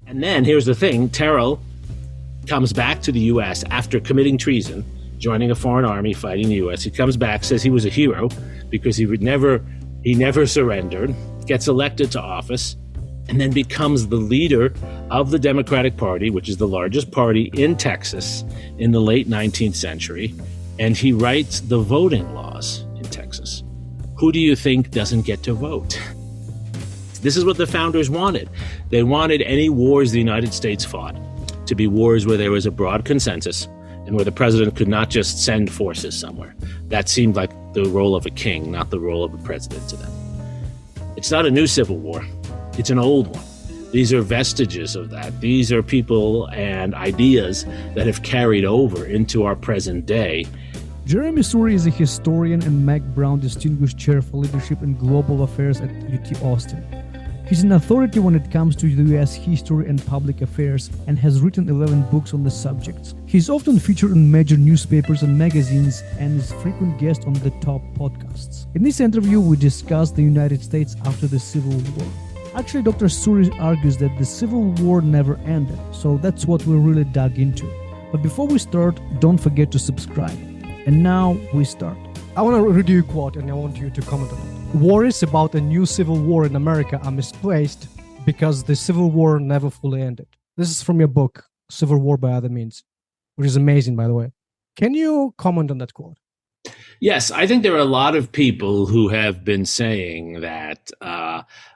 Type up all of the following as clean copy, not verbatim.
And then here's the thing, Terrell comes back to the U.S. after committing treason, joining a foreign army, fighting the U.S. He comes back, says he was a hero because he never surrendered, gets elected to office, and then becomes the leader of the Democratic Party, which is the largest party in Texas in the late 19th century. And he writes the voting laws in Texas. Who do you think doesn't get to vote? This is what the founders wanted. They wanted any wars the United States fought to be wars where there was a broad consensus and where the president could not just send forces somewhere. That seemed like the role of a king, not the role of a president to them. It's not a new civil war. It's an old one. These are vestiges of that. These are people and ideas that have carried over into our present day. Jeremi Suri is a historian and Mack Brown Distinguished Chair for Leadership in Global Affairs at UT Austin. He's an authority when it comes to U.S. history and public affairs and has written 11 books on the subjects. He's often featured in major newspapers and magazines and is a frequent guest on the top podcasts. In this interview, we discuss the United States after the Civil War. Actually, Dr. Suri argues that the Civil War never ended, so that's what we really dug into. But before we start, don't forget to subscribe. And now we start. I want to read you a quote and I want you to comment on it. Worries about a new civil war in America are misplaced because the Civil War never fully ended. This is from your book, Civil War by Other Means, which is amazing, by the way. Can you comment on that quote? Yes, I think there are a lot of people who have been saying that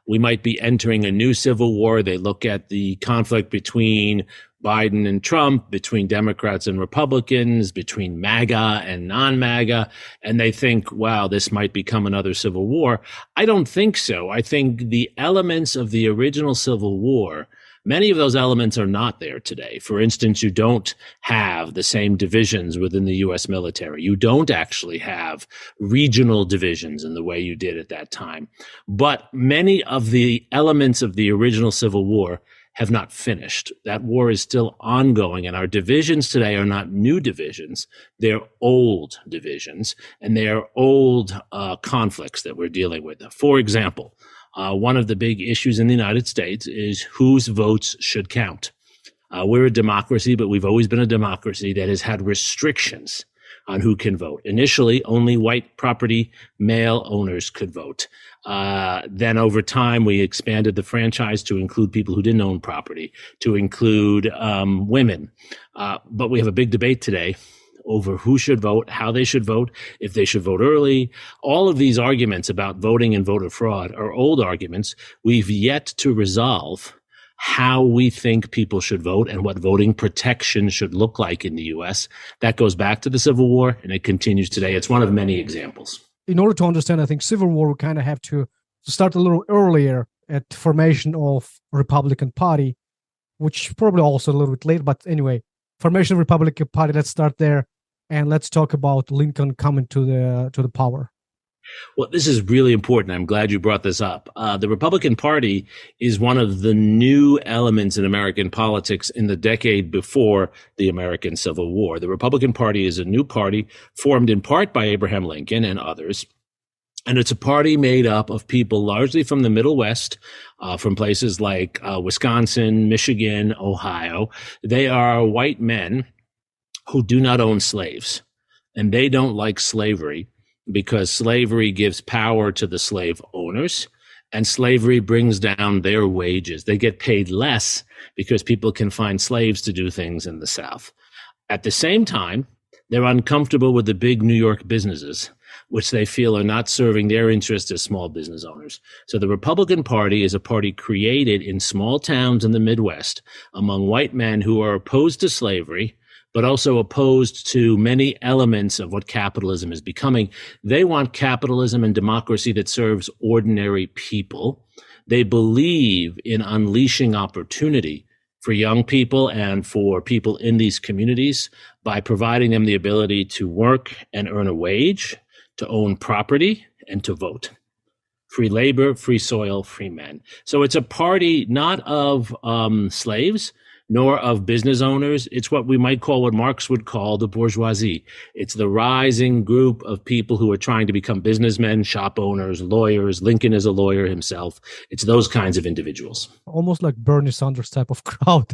we might be entering a new civil war. They look at the conflict between Biden and Trump, between Democrats and Republicans, between MAGA and non-MAGA, and they think, wow, this might become another civil war. I don't think so. I think the elements of the original Civil War, many of those elements are not there today. For instance, you don't have the same divisions within the U.S. military. You don't actually have regional divisions in the way you did at that time. But many of the elements of the original Civil War have not finished. That war is still ongoing, and our divisions today are not new divisions. They're old divisions, and they are old conflicts that we're dealing with. For example, one of the big issues in the United States is whose votes should count. We're a democracy, but we've always been a democracy that has had restrictions on who can vote. Initially, only white property male owners could vote. Then over time, we expanded the franchise to include people who didn't own property, to include women. But we have a big debate today over who should vote, how they should vote, if they should vote early. All of these arguments about voting and voter fraud are old arguments. We've yet to resolve how we think people should vote and what voting protection should look like in the U.S. That goes back to the Civil War, and it continues today. It's one of many examples. In order to understand, I think Civil War, we kind of have to start a little earlier at the formation of Republican Party, which probably also a little bit late, but anyway, formation of Republican Party, let's start there, and let's talk about Lincoln coming to the power. Well, this is really important. I'm glad you brought this up. The Republican Party is one of the new elements in American politics in the decade before the American Civil War. The Republican Party is a new party formed in part by Abraham Lincoln and others. And it's a party made up of people largely from the Middle West, from places like Wisconsin, Michigan, Ohio. They are white men who do not own slaves, and they don't like slavery, because slavery gives power to the slave owners and slavery brings down their wages. They get paid less because people can find slaves to do things in the South. At the same time, they're uncomfortable with the big New York businesses, which they feel are not serving their interests as small business owners. So the Republican Party is a party created in small towns in the Midwest among white men who are opposed to slavery, but also opposed to many elements of what capitalism is becoming. They want capitalism and democracy that serves ordinary people. They believe in unleashing opportunity for young people and for people in these communities by providing them the ability to work and earn a wage, to own property, and to vote. Free labor, free soil, free men. So it's a party not of slaves, nor of business owners. It's what we might call, what Marx would call, the bourgeoisie. It's the rising group of people who are trying to become businessmen, shop owners, lawyers. Lincoln is a lawyer himself. It's those kinds of individuals. Almost like Bernie Sanders type of crowd.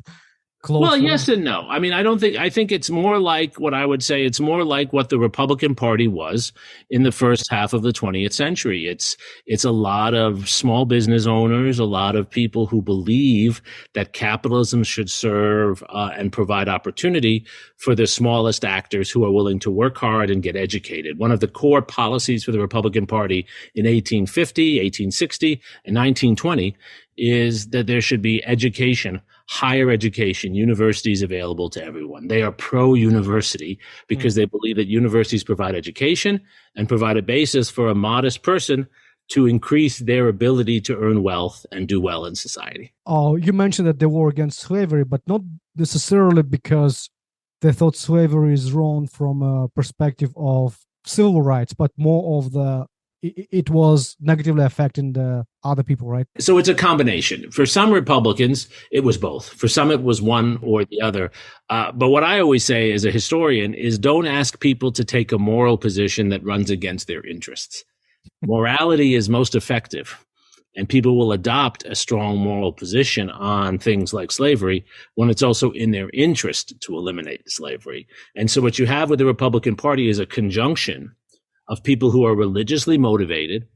Well, yes and no. I mean, I think it's more like what I would say, it's more like what the Republican Party was in the first half of the 20th century. It's a lot of small business owners, a lot of people who believe that capitalism should serve and provide opportunity for the smallest actors who are willing to work hard and get educated. One of the core policies for the Republican Party in 1850, 1860, and 1920 is that there should be education, higher education, universities available to everyone. They are pro-university because they believe that universities provide education and provide a basis for a modest person to increase their ability to earn wealth and do well in society. Oh, you mentioned that they were against slavery, but not necessarily because they thought slavery is wrong from a perspective of civil rights, but more of it was negatively affecting the other people, right? So it's a combination. For some Republicans, it was both. For some, it was one or the other. But what I always say as a historian is don't ask people to take a moral position that runs against their interests. Morality is most effective, and people will adopt a strong moral position on things like slavery when it's also in their interest to eliminate slavery. And so what you have with the Republican Party is a conjunction of people who are religiously motivated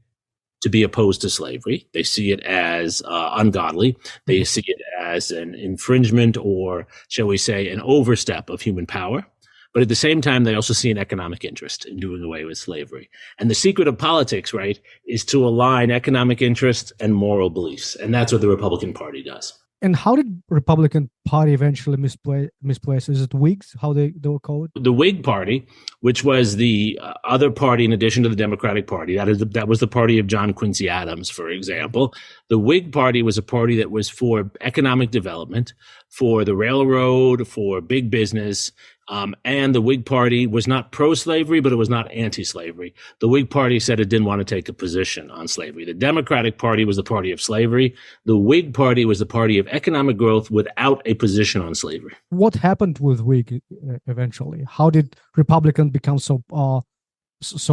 to be opposed to slavery. They see it as ungodly. They see it as an infringement, or shall we say, an overstep of human power. But at the same time, they also see an economic interest in doing away with slavery. And the secret of politics, right, is to align economic interests and moral beliefs. And that's what the Republican Party does. And how did Republican Party eventually misplace? Is it Whigs? How they were called? The Whig Party, which was the other party in addition to the Democratic Party, that was the party of John Quincy Adams, for example. The Whig Party was a party that was for economic development, for the railroad, for big business. And the Whig Party was not pro-slavery, but it was not anti-slavery. The Whig Party said it didn't want to take a position on slavery. The Democratic Party was the party of slavery. The Whig Party was the party of economic growth without a position on slavery. What happened with Whig eventually? How did Republicans become so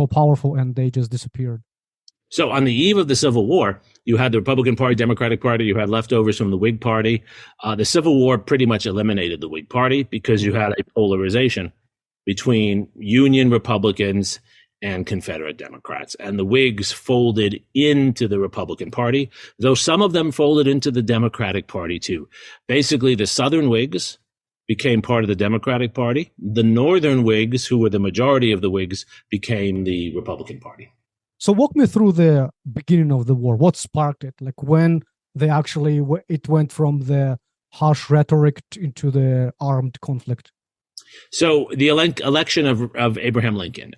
powerful and they just disappeared? So on the eve of the Civil War, you had the Republican Party, Democratic Party, you had leftovers from the Whig Party. The Civil War pretty much eliminated the Whig Party because you had a polarization between Union Republicans and Confederate Democrats. And the Whigs folded into the Republican Party, though some of them folded into the Democratic Party too. Basically, the Southern Whigs became part of the Democratic Party. The Northern Whigs, who were the majority of the Whigs, became the Republican Party. So walk me through the beginning of the war. What sparked it? Like when it went from the harsh rhetoric into the armed conflict. So the election of Abraham Lincoln.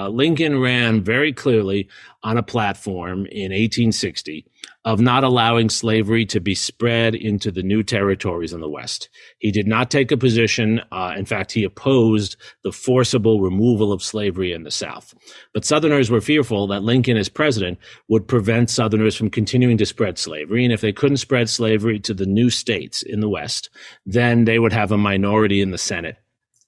Lincoln ran very clearly on a platform in 1860 of not allowing slavery to be spread into the new territories in the West. He did not take a position. In fact, he opposed the forcible removal of slavery in the South. But Southerners were fearful that Lincoln, as president, would prevent Southerners from continuing to spread slavery. And if they couldn't spread slavery to the new states in the West, then they would have a minority in the Senate,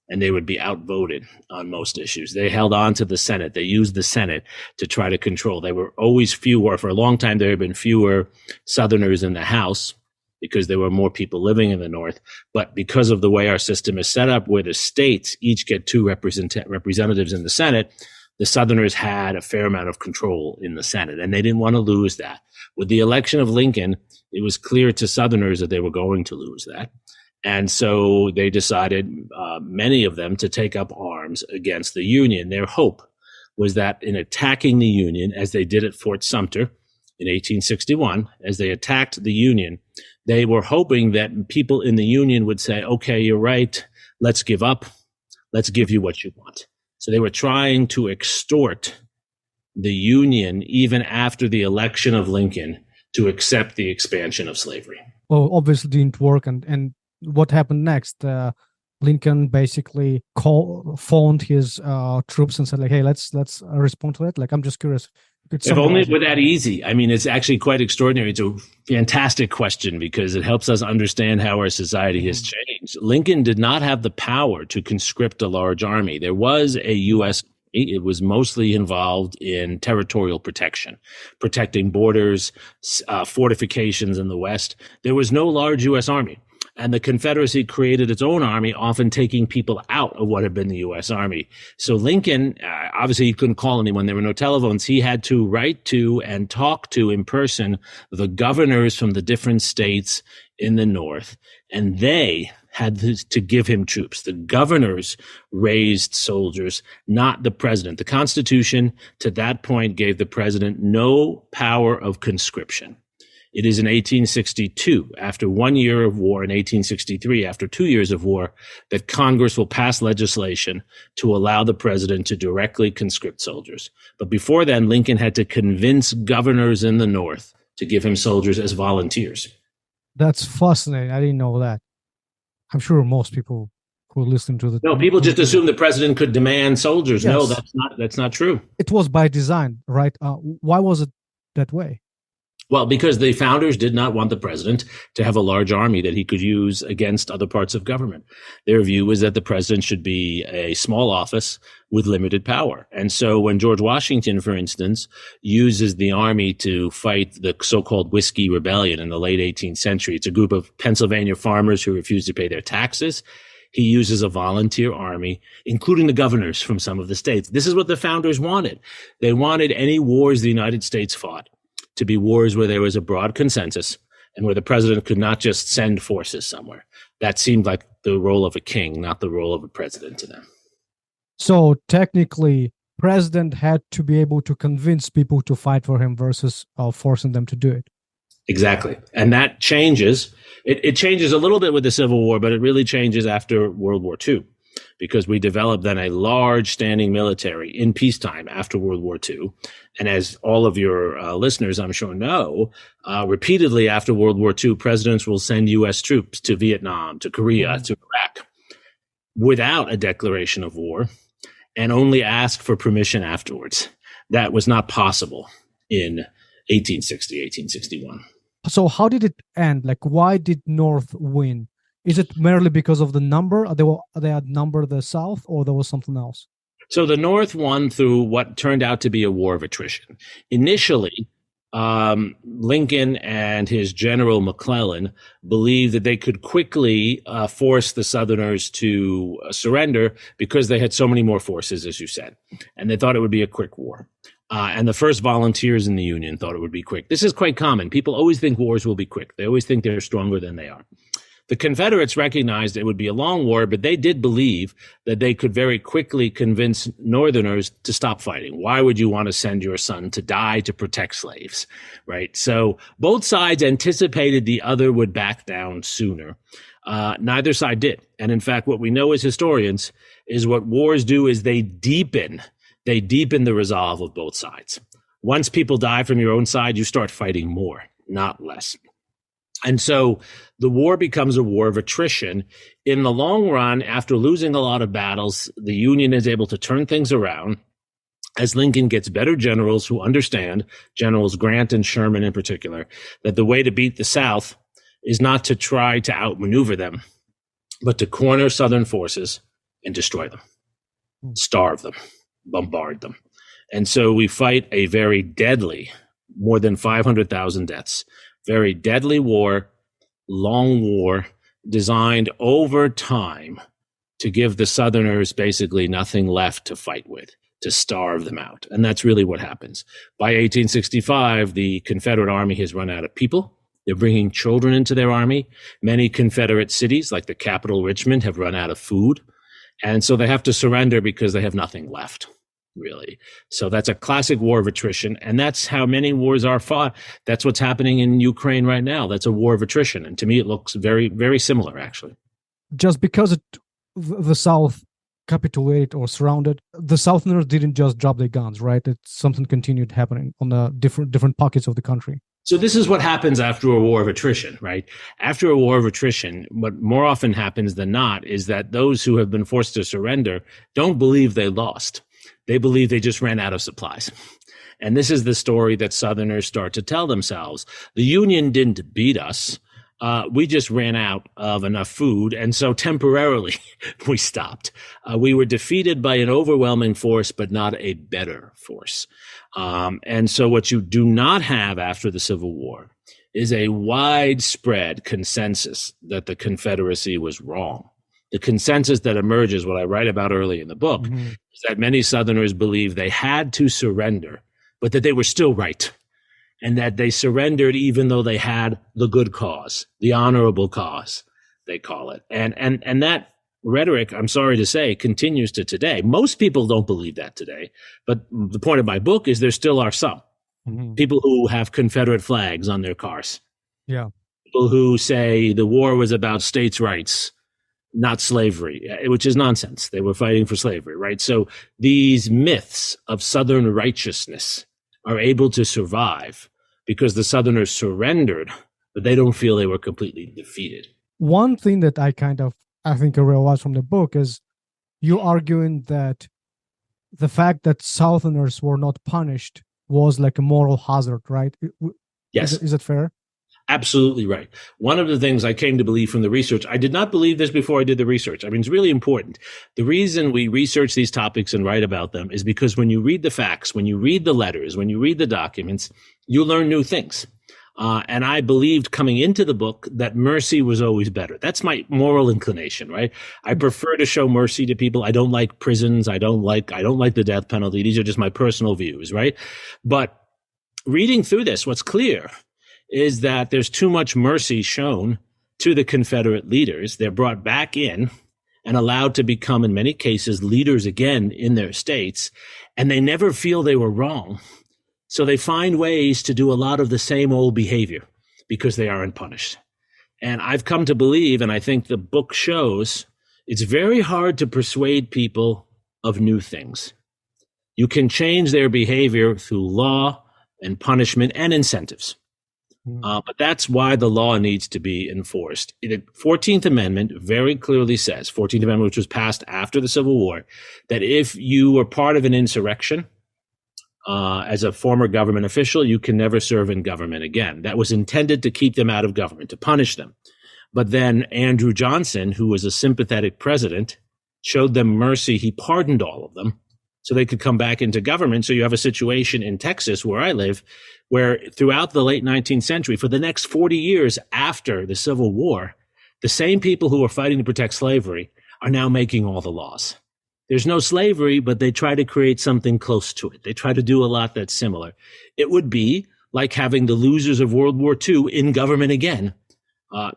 and they would be outvoted on most issues. They held on to the Senate. They used the Senate to try to control. They were always fewer. For a long time, there had been fewer Southerners in the House because there were more people living in the North. But because of the way our system is set up, where the states each get two representatives in the Senate, the Southerners had a fair amount of control in the Senate, and they didn't want to lose that. With the election of Lincoln, it was clear to Southerners that they were going to lose that. And so they decided, many of them, to take up arms against the Union. Their hope was that in attacking the Union, as they did at Fort Sumter in 1861, as they attacked the Union, they were hoping that people in the Union would say, okay, you're right, let's give up, let's give you what you want. So they were trying to extort the Union, even after the election of Lincoln, to accept the expansion of slavery. Well, obviously didn't work, and what happened next? Lincoln basically phoned his troops and said, like, "Hey, let's respond to that." Like, I'm just curious If only it were that easy. I mean, it's actually quite extraordinary. It's a fantastic question because it helps us understand how our society has changed. Lincoln did not have the power to conscript a large army. There was a U.S. It was mostly involved in territorial protection, protecting borders, fortifications in the West. There was no large U.S. army. And the Confederacy created its own army, often taking people out of what had been the U.S. Army. So Lincoln, obviously he couldn't call anyone. There were no telephones. He had to write to and talk to in person the governors from the different states in the North. And they had to give him troops. The governors raised soldiers, not the president. The Constitution to that point gave the president no power of conscription. It is in 1862, after 1 year of war, in 1863, after 2 years of war, that Congress will pass legislation to allow the president to directly conscript soldiers. But before then, Lincoln had to convince governors in the North to give him soldiers as volunteers. That's fascinating. I didn't know that. I'm sure most people who listen to the... No, people just assume the president could demand soldiers. Yes. No, that's not true. It was by design, right? Why was it that way? Well, because the founders did not want the president to have a large army that he could use against other parts of government. Their view was that the president should be a small office with limited power. And so when George Washington, for instance, uses the army to fight the so-called Whiskey Rebellion in the late 18th century, it's a group of Pennsylvania farmers who refuse to pay their taxes. He uses a volunteer army, including the governors from some of the states. This is what the founders wanted. They wanted any wars the United States fought to be wars where there was a broad consensus and where the president could not just send forces somewhere. That seemed like the role of a king, not the role of a president to them. So technically, president had to be able to convince people to fight for him versus forcing them to do it. Exactly. And that changes. It changes a little bit with the Civil War, but it really changes after World War II. Because we developed then a large standing military in peacetime after World War II. And as all of your listeners, I'm sure, know, repeatedly after World War II, presidents will send U.S. troops to Vietnam, to Korea, to Iraq, without a declaration of war, and only ask for permission afterwards. That was not possible in 1860, 1861. So how did it end? Like, why did North win? Is it merely because of the number? They outnumbered the South, or there was something else? So the North won through what turned out to be a war of attrition. Initially, Lincoln and his general McClellan believed that they could quickly force the Southerners to surrender because they had so many more forces, as you said. And they thought it would be a quick war. And the first volunteers in the Union thought it would be quick. This is quite common. People always think wars will be quick. They always think they're stronger than they are. The Confederates recognized it would be a long war, but they did believe that they could very quickly convince Northerners to stop fighting. Why would you want to send your son to die to protect slaves, right? So both sides anticipated the other would back down sooner. Neither side did. And in fact, what we know as historians is what wars do is they deepen the resolve of both sides. Once people die from your own side, you start fighting more, not less. And so the war becomes a war of attrition. In the long run, after losing a lot of battles, the Union is able to turn things around as Lincoln gets better generals who understand, Generals Grant and Sherman in particular, that the way to beat the South is not to try to outmaneuver them, but to corner Southern forces and destroy them, starve them, bombard them. And so we fight a very deadly, more than 500,000 deaths, very deadly war, long war, designed over time to give the Southerners basically nothing left to fight with, to starve them out. And that's really what happens. By 1865, the Confederate Army has run out of people. They're bringing children into their army. Many Confederate cities, like the capital Richmond, have run out of food. And so they have to surrender because they have nothing left, really. So that's a classic war of attrition. And that's how many wars are fought. That's what's happening in Ukraine right now. That's a war of attrition. And to me, it looks very, very similar, actually. Just because the South capitulated or surrounded, the Southerners didn't just drop their guns, right? Something continued happening on the different pockets of the country. So this is what happens after a war of attrition, right? After a war of attrition, what more often happens than not is that those who have been forced to surrender don't believe they lost. They believe they just ran out of supplies. And this is the story that Southerners start to tell themselves. The Union didn't beat us. We just ran out of enough food. And so temporarily we stopped. We were defeated by an overwhelming force, but not a better force. And so what you do not have after the Civil War is a widespread consensus that the Confederacy was wrong. The consensus that emerges, what I write about early in the book, is that many Southerners believe they had to surrender, but that they were still right, and that they surrendered even though they had the good cause, the honorable cause, they call it. And that rhetoric, I'm sorry to say, continues to today. Most people don't believe that today, but the point of my book is there still are some. People who have Confederate flags on their cars. Yeah. People who say the war was about states' rights, not slavery, which is nonsense. They were fighting for slavery, right? So these myths of Southern righteousness are able to survive because the Southerners surrendered, but they don't feel they were completely defeated. One thing that I think I realized from the book is you arguing that the fact that Southerners were not punished was like a moral hazard, right? Yes. Is it fair? Absolutely right. One of the things I came to believe from the research, I did not believe this before I did the research. I mean, it's really important. The reason we research these topics and write about them is because when you read the facts, when you read the letters, when you read the documents, you learn new things. And I believed coming into the book that mercy was always better. That's my moral inclination, right? I prefer to show mercy to people. I don't like prisons. I don't like the death penalty. These are just my personal views, right? But reading through this, what's clear is that there's too much mercy shown to the Confederate leaders. They're brought back in and allowed to become, in many cases, leaders again in their states, and they never feel they were wrong. So they find ways to do a lot of the same old behavior because they aren't punished. And I've come to believe, and I think the book shows, it's very hard to persuade people of new things. You can change their behavior through law and punishment and incentives. But that's why the law needs to be enforced. The 14th Amendment very clearly says, 14th Amendment, which was passed after the Civil War, that if you were part of an insurrection, as a former government official, you can never serve in government again. That was intended to keep them out of government, to punish them. But then Andrew Johnson, who was a sympathetic president, showed them mercy. He pardoned all of them so they could come back into government. So you have a situation in Texas, where I live, where throughout the late 19th century, for the next 40 years after the Civil War, the same people who were fighting to protect slavery are now making all the laws. There's no slavery, but they try to create something close to it. They try to do a lot that's similar. It would be like having the losers of World War II in government again.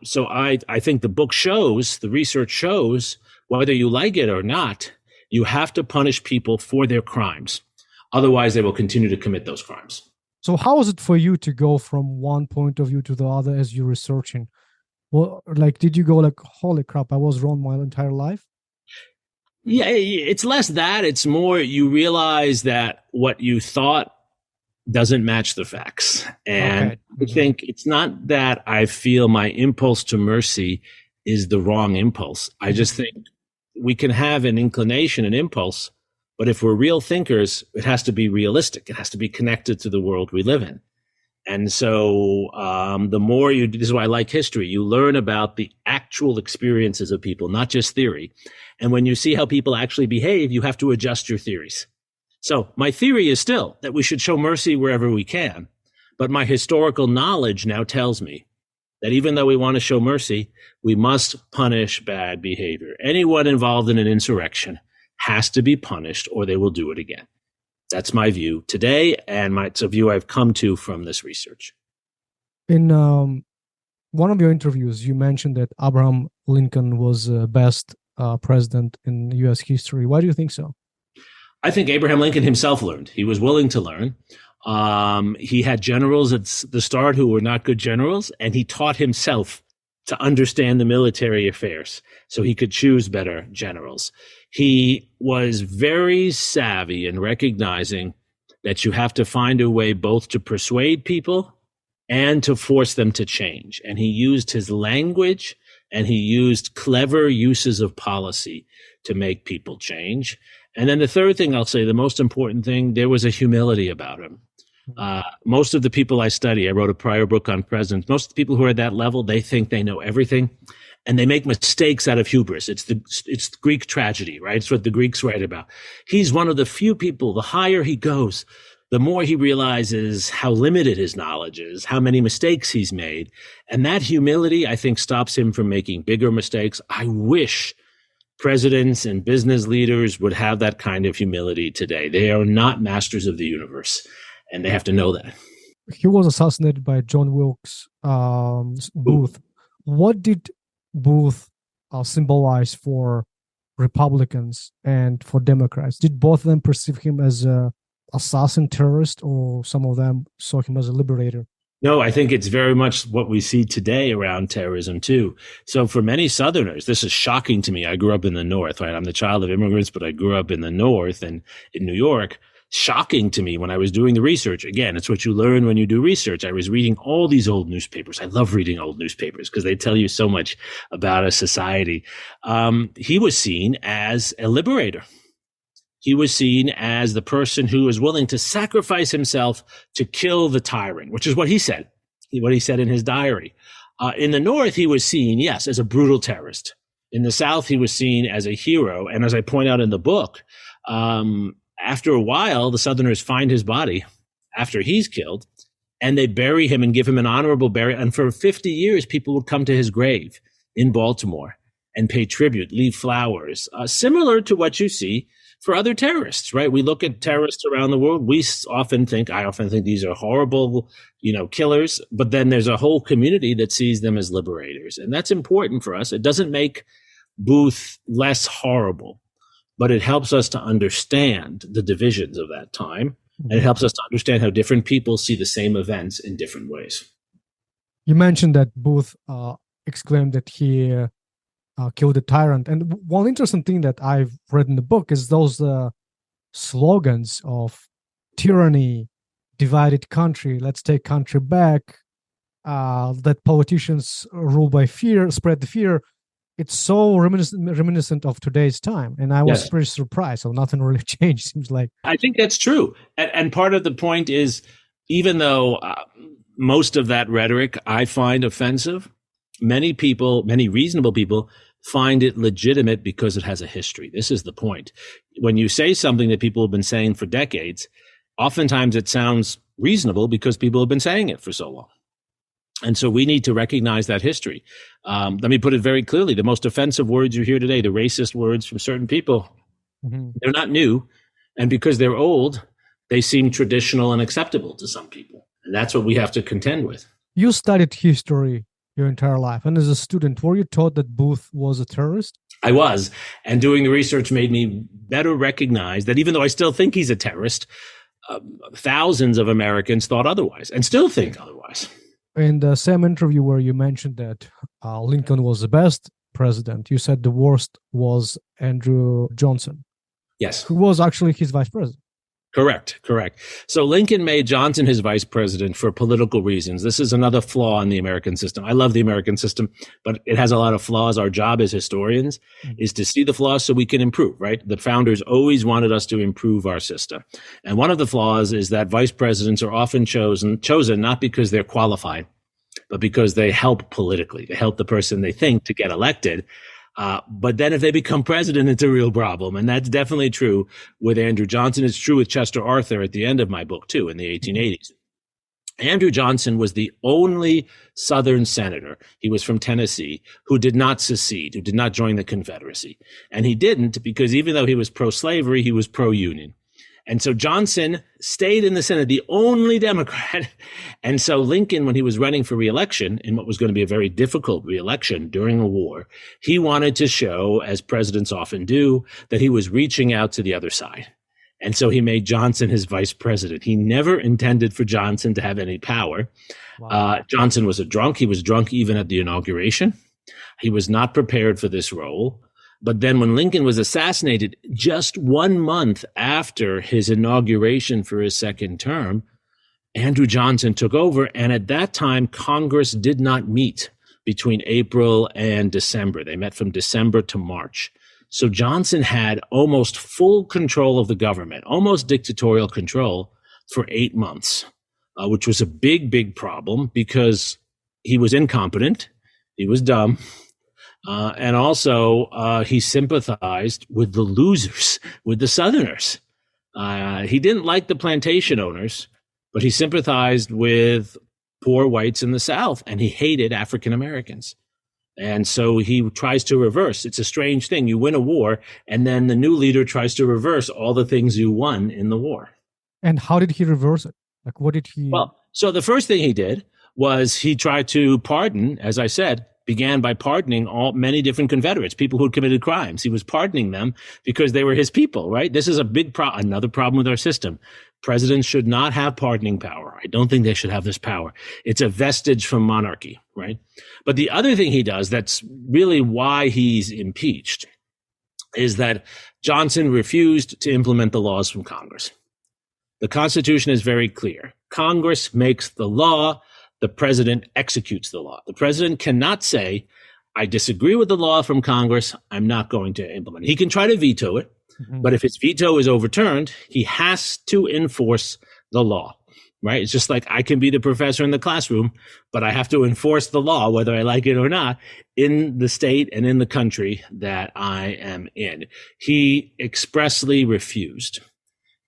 So I think the book shows, the research shows, whether you like it or not, you have to punish people for their crimes. Otherwise, they will continue to commit those crimes. So how was it for you to go from one point of view to the other as you're researching? Well, like, did you go like, holy crap, I was wrong my entire life? Yeah, it's less that. It's more you realize that what you thought doesn't match the facts. And I think it's not that I feel my impulse to mercy is the wrong impulse. I just think we can have an inclination, an impulse, but if we're real thinkers, it has to be realistic. It has to be connected to the world we live in. And so the more you, this is why I like history, you learn about the actual experiences of people, not just theory. And when you see how people actually behave, you have to adjust your theories. So my theory is still that we should show mercy wherever we can. But my historical knowledge now tells me that even though we want to show mercy, we must punish bad behavior. Anyone involved in an insurrection has to be punished or they will do it again. That's my view today, and it's a view I've come to from this research. In one of your interviews, you mentioned that Abraham Lincoln was the best president in U.S. history. Why do you think so? I think Abraham Lincoln himself learned. He was willing to learn. He had generals at the start who were not good generals, and he taught himself to understand the military affairs so he could choose better generals. He was very savvy in recognizing that you have to find a way both to persuade people and to force them to change. And he used his language and he used clever uses of policy to make people change. And then the third thing I'll say, the most important thing, there was a humility about him. Most of the people I study, I wrote a prior book on presidents. Most of the people who are at that level, they think they know everything, and they make mistakes out of hubris. It's the Greek tragedy, right? It's what the Greeks write about. He's one of the few people, the higher he goes, the more he realizes how limited his knowledge is, how many mistakes he's made. And that humility, I think, stops him from making bigger mistakes. I wish presidents and business leaders would have that kind of humility today. They are not masters of the universe, and they have to know that. He was assassinated by John Wilkes Booth. What did Booth symbolize for Republicans and for Democrats? Did both of them perceive him as a assassin terrorist, or some of them saw him as a liberator? No, I think it's very much what we see today around terrorism too. So for many Southerners, this is shocking to me. I grew up in the North, right? I'm the child of immigrants, but I grew up in the North and in New York. Shocking to me when I was doing the research. Again, it's what you learn when you do research. I was reading all these old newspapers. I love reading old newspapers because they tell you so much about a society. He was seen as a liberator. He was seen as the person who was willing to sacrifice himself to kill the tyrant, which is what he said in his diary. In the North, he was seen, yes, as a brutal terrorist. In the South, he was seen as a hero. And as I point out in the book, after a while, the Southerners find his body after he's killed, and they bury him and give him an honorable burial. And for 50 years, people would come to his grave in Baltimore and pay tribute, leave flowers, similar to what you see for other terrorists, right? We look at terrorists around the world. I often think these are horrible, killers, but then there's a whole community that sees them as liberators. And that's important for us. It doesn't make Booth less horrible, but it helps us to understand the divisions of that time. And it helps us to understand how different people see the same events in different ways. You mentioned that Booth exclaimed that he killed a tyrant. And one interesting thing that I've read in the book is those slogans of tyranny, divided country, let's take country back, that politicians rule by fear, spread the fear. It's so reminiscent of today's time. And I was pretty surprised. So nothing really changed, seems like. I think that's true. And part of the point is, even though most of that rhetoric I find offensive, many reasonable people find it legitimate because it has a history. This is the point. When you say something that people have been saying for decades, oftentimes it sounds reasonable because people have been saying it for so long. And so we need to recognize that history. Let me put it very clearly. The most offensive words you hear today, the racist words from certain people, they're not new. And because they're old, they seem traditional and acceptable to some people. And that's what we have to contend with. You studied history your entire life. And as a student, were you taught that Booth was a terrorist? I was. And doing the research made me better recognize that even though I still think he's a terrorist, thousands of Americans thought otherwise and still think otherwise. In the same interview where you mentioned that Lincoln was the best president, you said the worst was Andrew Johnson. Yes. Who was actually his vice president. Correct. So Lincoln made Johnson his vice president for political reasons. This is another flaw in the American system. I love the American system, but it has a lot of flaws. Our job as historians is to see the flaws so we can improve, right? The founders always wanted us to improve our system. And one of the flaws is that vice presidents are often chosen not because they're qualified, but because they help politically. They help the person they think to get elected. But then if they become president, it's a real problem. And that's definitely true with Andrew Johnson. It's true with Chester Arthur at the end of my book, too, in the 1880s. Andrew Johnson was the only Southern senator, he was from Tennessee, who did not secede, who did not join the Confederacy. And he didn't because even though he was pro-slavery, he was pro-union. And so Johnson stayed in the Senate, the only Democrat. And so Lincoln, when he was running for re-election in what was going to be a very difficult re-election during a war, he wanted to show, as presidents often do, that he was reaching out to the other side. And so he made Johnson his vice president. He never intended for Johnson to have any power. Wow. Johnson was a drunk. He was drunk even at the inauguration. He was not prepared for this role. But then when Lincoln was assassinated, just 1 month after his inauguration for his second term, Andrew Johnson took over. And at that time, Congress did not meet between April and December. They met from December to March. So Johnson had almost full control of the government, almost dictatorial control for 8 months, which was a big, big problem because he was incompetent, he was dumb, and also he sympathized with the losers, with the Southerners. He didn't like the plantation owners, but he sympathized with poor whites in the South, and he hated African Americans. And so he tries to reverse. It's a strange thing. You win a war, and then the new leader tries to reverse all the things you won in the war. And how did he reverse it? Like, what did he... Well, so the first thing he did was he tried to pardon, as I said, began by pardoning many different Confederates, people who had committed crimes. He was pardoning them because they were his people, right? This is a big another problem with our system. Presidents should not have pardoning power. I don't think they should have this power. It's a vestige from monarchy, right? But the other thing he does that's really why he's impeached is that Johnson refused to implement the laws from Congress. The Constitution is very clear. Congress makes the law. The president executes the law. The president cannot say, I disagree with the law from Congress. I'm not going to implement it. He can try to veto it, but if his veto is overturned, he has to enforce the law, right? It's just like I can be the professor in the classroom, but I have to enforce the law, whether I like it or not, in the state and in the country that I am in. He expressly refused.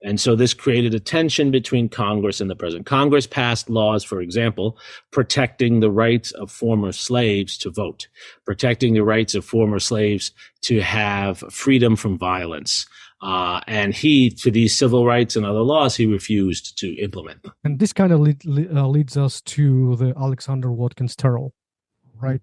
And so this created a tension between Congress and the president. Congress passed laws, for example, protecting the rights of former slaves to vote, protecting the rights of former slaves to have freedom from violence. And to these civil rights and other laws, he refused to implement them. And this kind of leads us to the Alexander Watkins Terrell, right?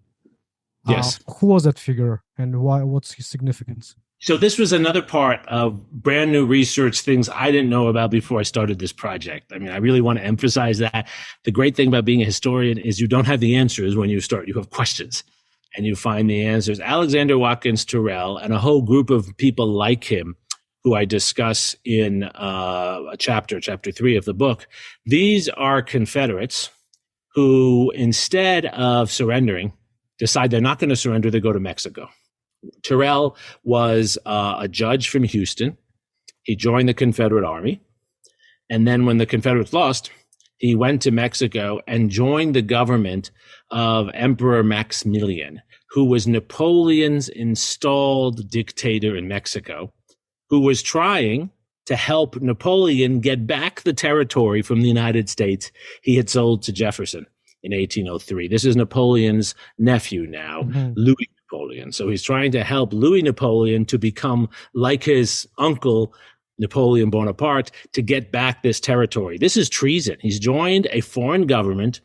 Yes. Who was that figure and why? What's his significance? So this was another part of brand new research, things I didn't know about before I started this project. I mean, I really want to emphasize that. The great thing about being a historian is you don't have the answers when you start. You have questions and you find the answers. Alexander Watkins Terrell and a whole group of people like him who I discuss in chapter 3 of the book. These are Confederates who, instead of surrendering, decide they're not going to surrender. They go to Mexico. Terrell was a judge from Houston. He joined the Confederate Army. And then when the Confederates lost, he went to Mexico and joined the government of Emperor Maximilian, who was Napoleon's installed dictator in Mexico, who was trying to help Napoleon get back the territory from the United States he had sold to Jefferson in 1803. This is Napoleon's nephew now, Louis Napoleon. So he's trying to help Louis Napoleon to become like his uncle, Napoleon Bonaparte, to get back this territory. This is treason. He's joined a foreign government,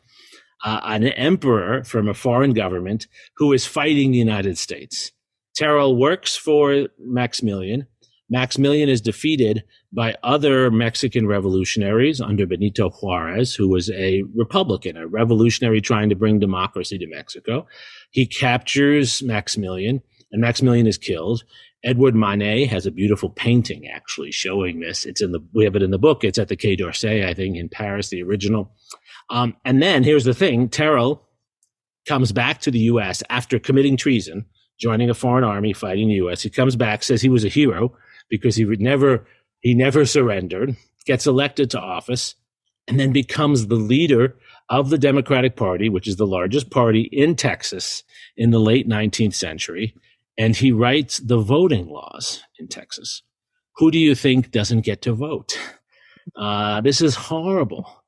an emperor from a foreign government who is fighting the United States. Terrell works for Maximilian. Maximilian is defeated by other Mexican revolutionaries under Benito Juarez, who was a Republican, a revolutionary trying to bring democracy to Mexico. He captures Maximilian, and Maximilian is killed. Edward Manet has a beautiful painting actually showing this. We have it in the book. It's at the Quai d'Orsay, I think, in Paris, the original. And then here's the thing. Terrell comes back to the U.S. after committing treason, joining a foreign army, fighting the U.S. He comes back, says he was a hero because he never surrendered, gets elected to office, and then becomes the leader of the Democratic Party, which is the largest party in Texas in the late 19th century. And he writes the voting laws in Texas. Who do you think doesn't get to vote? This is horrible.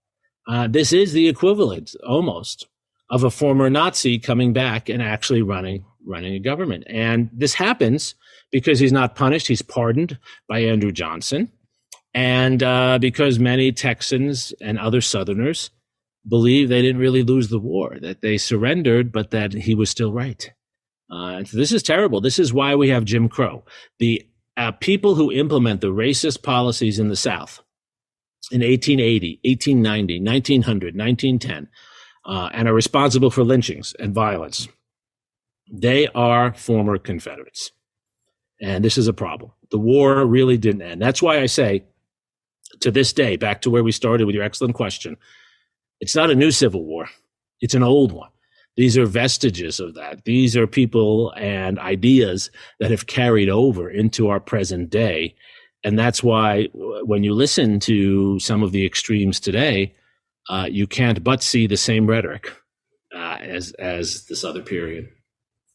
This is the equivalent, almost, of a former Nazi coming back and actually running a government. And this happens because he's not punished. He's pardoned by Andrew Johnson. And because many Texans and other Southerners believe they didn't really lose the war, that they surrendered, but that he was still right. So this is terrible. This is why we have Jim Crow. The people who implement the racist policies in the South in 1880, 1890, 1900, 1910, and are responsible for lynchings and violence, they are former Confederates. And this is a problem. The war really didn't end. That's why I say, to this day, back to where we started with your excellent question, it's not a new civil war. It's an old one. These are vestiges of that. These are people and ideas that have carried over into our present day. And that's why when you listen to some of the extremes today, you can't but see the same rhetoric as this other period.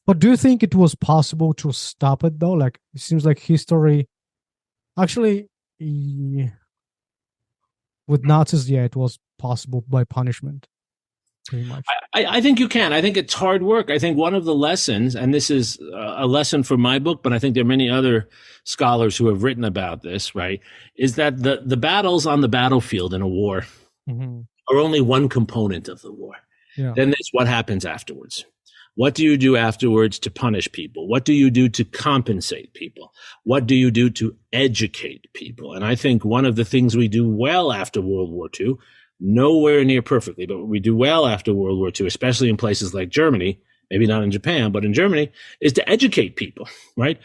But do you think it was possible to stop it, though? Like, it seems like history, actually, with Nazis, it was possible by punishment, pretty much. I think you can. I think it's hard work. I think one of the lessons, and this is a lesson from my book, but I think there are many other scholars who have written about this, right, is that the battles on the battlefield in a war are only one component of the war. Yeah. Then there's what happens afterwards. What do you do afterwards to punish people? What do you do to compensate people? What do you do to educate people? And I think one of the things we do well after World War II, nowhere near perfectly, but what we do well after World War II, especially in places like Germany, maybe not in Japan, but in Germany, is to educate people, right?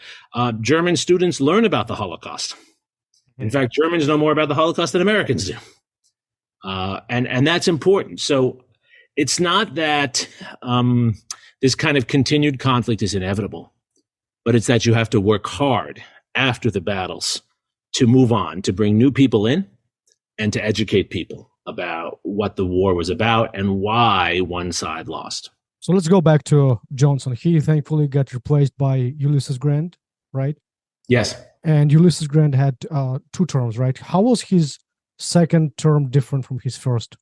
German students learn about the Holocaust. In fact, Germans know more about the Holocaust than Americans do. And that's important. So it's not that this kind of continued conflict is inevitable, but it's that you have to work hard after the battles to move on, to bring new people in and to educate people about what the war was about and why one side lost. So let's go back to Johnson. He thankfully got replaced by Ulysses Grant, right? Yes. And Ulysses Grant had 2 terms, right? How was his second term different from his first?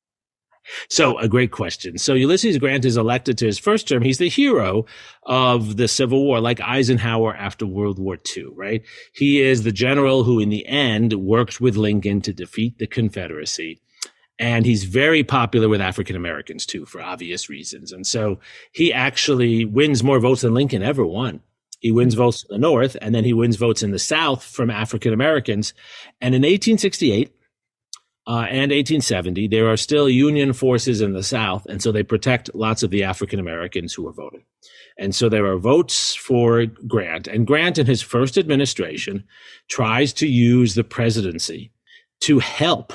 So a great question. So Ulysses Grant is elected to his first term. He's the hero of the Civil War, like Eisenhower after World War II, right? He is the general who in the end worked with Lincoln to defeat the Confederacy. And he's very popular with African Americans too, for obvious reasons. And so he actually wins more votes than Lincoln ever won. He wins votes in the North, and then he wins votes in the South from African Americans. And in 1868, and 1870, there are still Union forces in the South, and so they protect lots of the African Americans who are voting. And so there are votes for Grant, and Grant in his first administration tries to use the presidency to help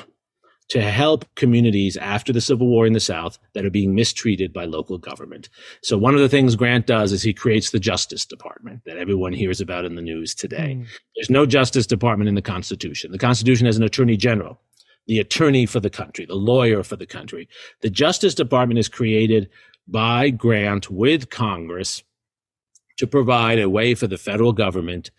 communities after the Civil War in the South that are being mistreated by local government. So one of the things Grant does is he creates the Justice Department that everyone hears about in the news today. There's no Justice Department in the Constitution. The Constitution has an Attorney General, the attorney for the country, the lawyer for the country. The Justice Department is created by Grant with Congress to provide a way for the federal government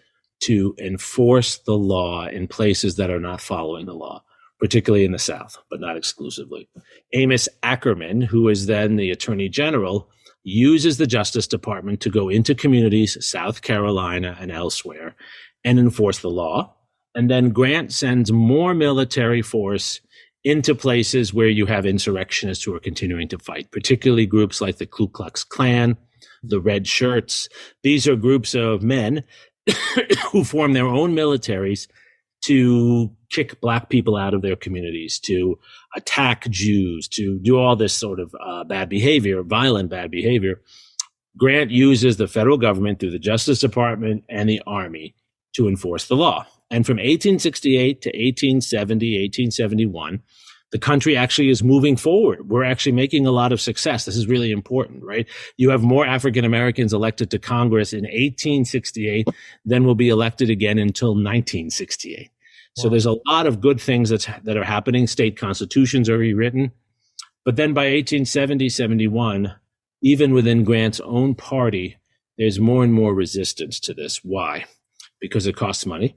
to enforce the law in places that are not following the law, particularly in the South, but not exclusively. Amos Ackerman, who is then the Attorney General, uses the Justice Department to go into communities, South Carolina and elsewhere, and enforce the law. And then Grant sends more military force into places where you have insurrectionists who are continuing to fight, particularly groups like the Ku Klux Klan, the Red Shirts. These are groups of men who form their own militaries to kick black people out of their communities, to attack Jews, to do all this sort of bad behavior, violent bad behavior. Grant uses the federal government through the Justice Department and the Army to enforce the law. And from 1868 to 1870, 1871, the country actually is moving forward. We're actually making a lot of success. This is really important, right? You have more African Americans elected to Congress in 1868 than will be elected again until 1968. So there's a lot of good things that are happening. State constitutions are rewritten. But then by 1870, 71, even within Grant's own party, there's more and more resistance to this. Why? Because it costs money.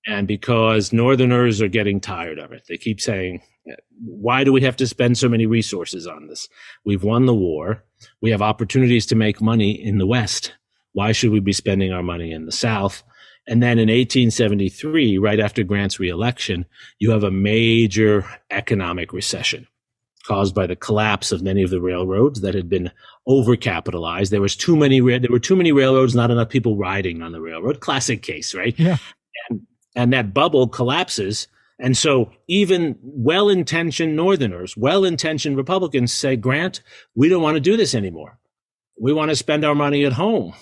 And because Northerners are getting tired of it. They keep saying, why do we have to spend so many resources on this? We've won the war. We have opportunities to make money in the West. Why should we be spending our money in the South? And then in 1873, right after Grant's reelection, you have a major economic recession caused by the collapse of many of the railroads that had been overcapitalized. There were too many railroads, not enough people riding on the railroad. Classic case, right? Yeah. And that bubble collapses. And so even well-intentioned Northerners, well-intentioned Republicans say, Grant, we don't want to do this anymore. We want to spend our money at home,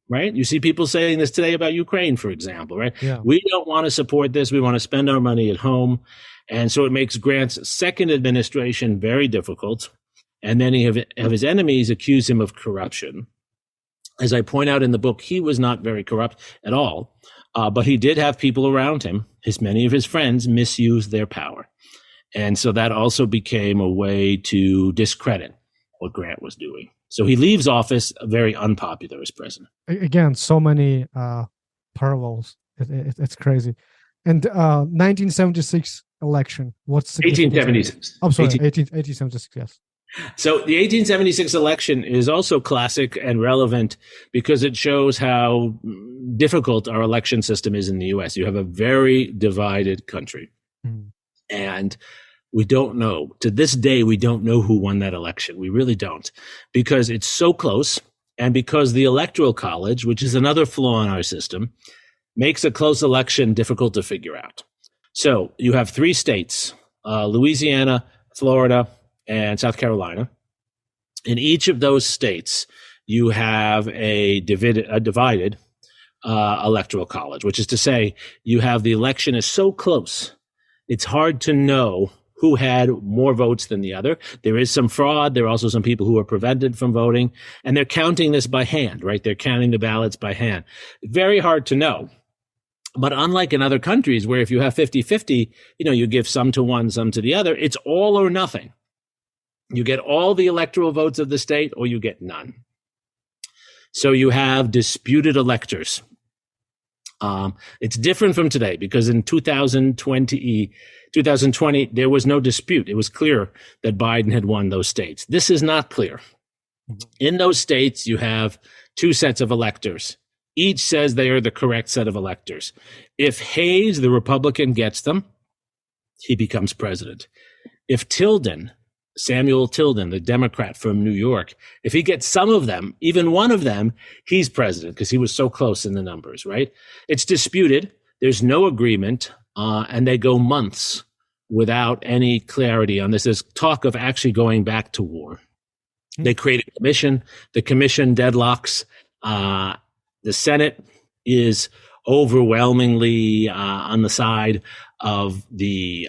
right? You see people saying this today about Ukraine, for example, right? Yeah. We don't want to support this. We want to spend our money at home. And so it makes Grant's second administration very difficult. And many of his enemies accuse him of corruption. As I point out in the book, he was not very corrupt at all, but he did have people around him. Many of his friends misused their power. And so that also became a way to discredit what Grant was doing. So he leaves office very unpopular as president. Again, so many parallels. It's crazy. And 1976 election. What's 1876? I'm sorry, 1876. Yes. So the 1876 election is also classic and relevant because it shows how difficult our election system is in the U.S. You have a very divided country. Mm. And we don't know. To this day, we don't know who won that election. We really don't, because it's so close, and because the Electoral College, which is another flaw in our system, makes a close election difficult to figure out. So you have 3 states, Louisiana, Florida, and South Carolina. In each of those states, you have a divided Electoral College, which is to say you have the election is so close, it's hard to know who had more votes than the other. There is some fraud. There are also some people who are prevented from voting, and they're counting this by hand, right? They're counting the ballots by hand. Very hard to know. But unlike in other countries where if you have 50-50, you give some to one, some to the other, it's all or nothing. You get all the electoral votes of the state or you get none. So you have disputed electors. It's different from today because in 2020, there was no dispute. It was clear that Biden had won those states. This is not clear. In those states, you have 2 sets of electors. Each says they are the correct set of electors. If Hayes, the Republican, gets them, he becomes president. If Samuel Tilden, the Democrat from New York, if he gets some of them, even one of them, he's president because he was so close in the numbers, right? It's disputed. There's no agreement, and they go months without any clarity on this. There's talk of actually going back to war. They create a commission. The commission deadlocks. The Senate is overwhelmingly on the side of the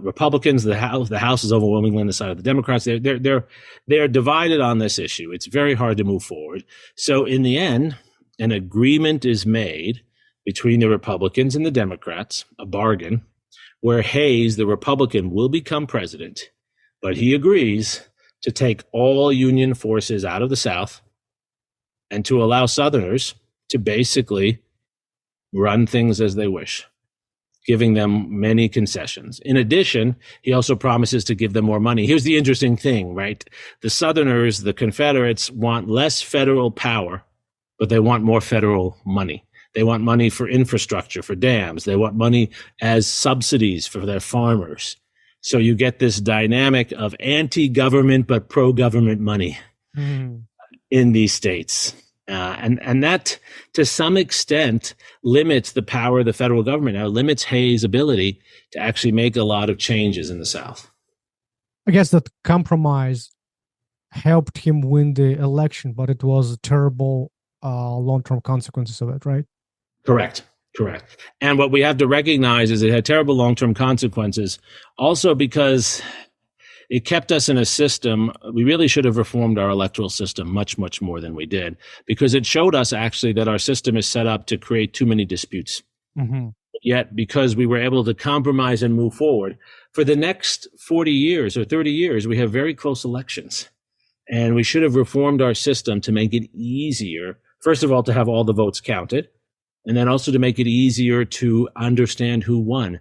Republicans. The House is overwhelmingly on the side of the Democrats. They're divided on this issue. It's very hard to move forward. So in the end, an agreement is made between the Republicans and the Democrats, a bargain, where Hayes, the Republican, will become president, but he agrees to take all Union forces out of the South and to allow Southerners to basically run things as they wish, giving them many concessions. In addition, he also promises to give them more money. Here's the interesting thing, right? The Southerners, the Confederates, want less federal power, but they want more federal money. They want money for infrastructure, for dams. They want money as subsidies for their farmers. So you get this dynamic of anti-government but pro-government money in these states. And that, to some extent, limits the power of the federal government. Now, limits Hayes' ability to actually make a lot of changes in the South. I guess that compromise helped him win the election, but it was terrible long-term consequences of it, right? Correct. And what we have to recognize is it had terrible long-term consequences, also because it kept us in a system. We really should have reformed our electoral system much, much more than we did, because it showed us actually that our system is set up to create too many disputes. Mm-hmm. Yet, because we were able to compromise and move forward, for the next 40 years or 30 years, we have very close elections. And we should have reformed our system to make it easier, first of all, to have all the votes counted, and then also to make it easier to understand who won.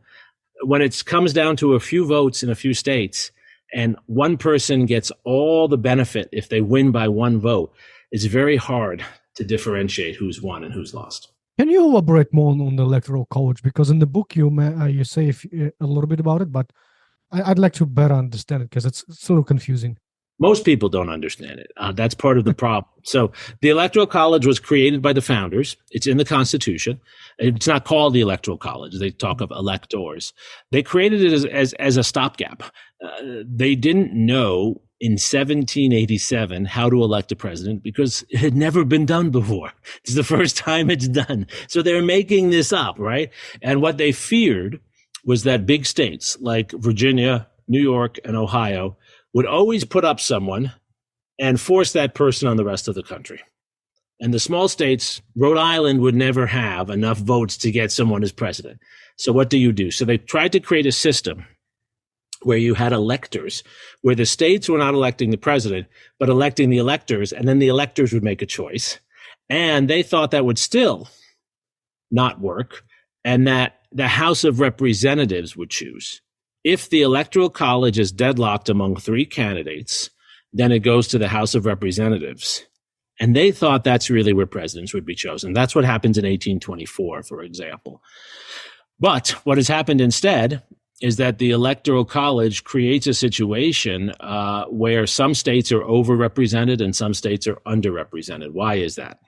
When it comes down to a few votes in a few states, and one person gets all the benefit if they win by one vote, it's very hard to differentiate who's won and who's lost. Can you elaborate more on the Electoral College? Because in the book you say a little bit about it, but I'd like to better understand it because it's a little confusing. Most people don't understand it. That's part of the problem. So the Electoral College was created by the founders. It's in the Constitution. It's not called the Electoral College. They talk of electors. They created it as a stopgap. They didn't know in 1787 how to elect a president because it had never been done before. It's the first time it's done. So they're making this up, right? And what they feared was that big states like Virginia, New York, and Ohio would always put up someone and force that person on the rest of the country. And the small states, Rhode Island would never have enough votes to get someone as president. So what do you do? So they tried to create a system where you had electors, where the states were not electing the president, but electing the electors, and then the electors would make a choice. And they thought that would still not work, and that the House of Representatives would choose. If the Electoral College is deadlocked among three candidates, then it goes to the House of Representatives. And they thought that's really where presidents would be chosen. That's what happens in 1824, for example. But what has happened instead is that the Electoral College creates a situation where some states are overrepresented and some states are underrepresented. Why is that?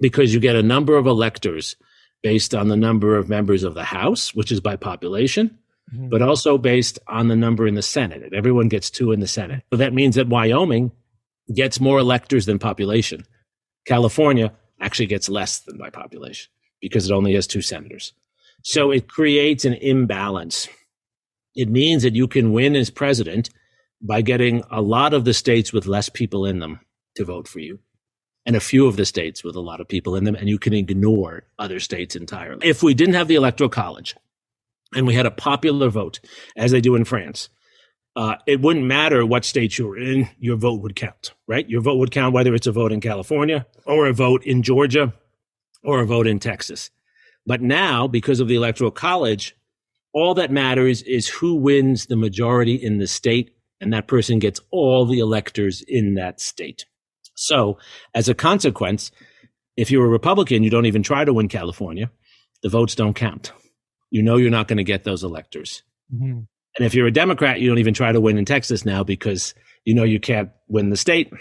Because you get a number of electors based on the number of members of the House, which is by population, but also based on the number in the Senate. Everyone gets 2 in the Senate. So that means that Wyoming gets more electors than population. California actually gets less than by population because it only has 2 senators. So it creates an imbalance. It means that you can win as president by getting a lot of the states with less people in them to vote for you, and a few of the states with a lot of people in them, and you can ignore other states entirely. If we didn't have the Electoral College and we had a popular vote, as they do in France, it wouldn't matter what state you were in, your vote would count, right? Your vote would count whether it's a vote in California or a vote in Georgia or a vote in Texas. But now, because of the Electoral College, all that matters is who wins the majority in the state, and that person gets all the electors in that state. So, as a consequence, if you're a Republican, you don't even try to win California. The votes don't count. You know you're not going to get those electors. Mm-hmm. And if you're a Democrat, you don't even try to win in Texas now because you know you can't win the state.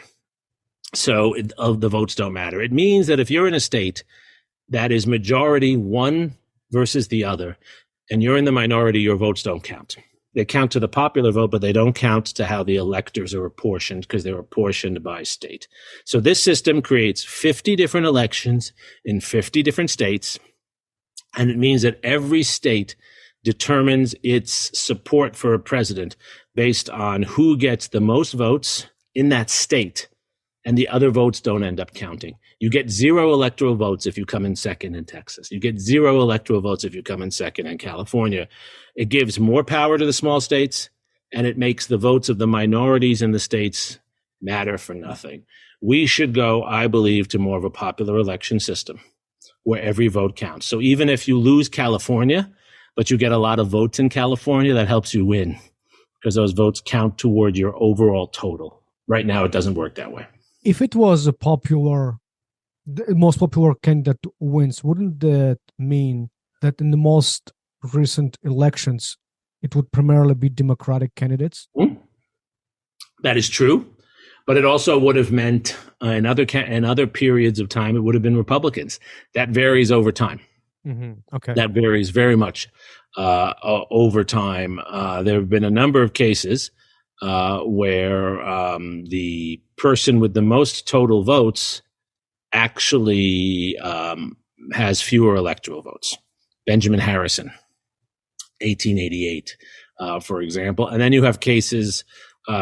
So the votes don't matter. It means that if you're in a state that is majority one versus the other, and you're in the minority, your votes don't count. They count to the popular vote, but they don't count to how the electors are apportioned because they're apportioned by state. So this system creates 50 different elections in 50 different states. And it means that every state determines its support for a president based on who gets the most votes in that state, and the other votes don't end up counting. You get 0 electoral votes if you come in second in Texas. You get 0 electoral votes if you come in second in California. It gives more power to the small states, and it makes the votes of the minorities in the states matter for nothing. We should go, I believe, to more of a popular election system where every vote counts. So even if you lose California, but you get a lot of votes in California, that helps you win because those votes count toward your overall total. Right now, it doesn't work that way. If it was the most popular candidate wins, wouldn't that mean that in the most recent elections, it would primarily be Democratic candidates? That is true. But it also would have meant in other periods of time, it would have been Republicans. That varies over time. Mm-hmm. Okay. That varies very much over time. There have been a number of cases where the person with the most total votes actually has fewer electoral votes. Benjamin Harrison, 1888, for example. And then you have cases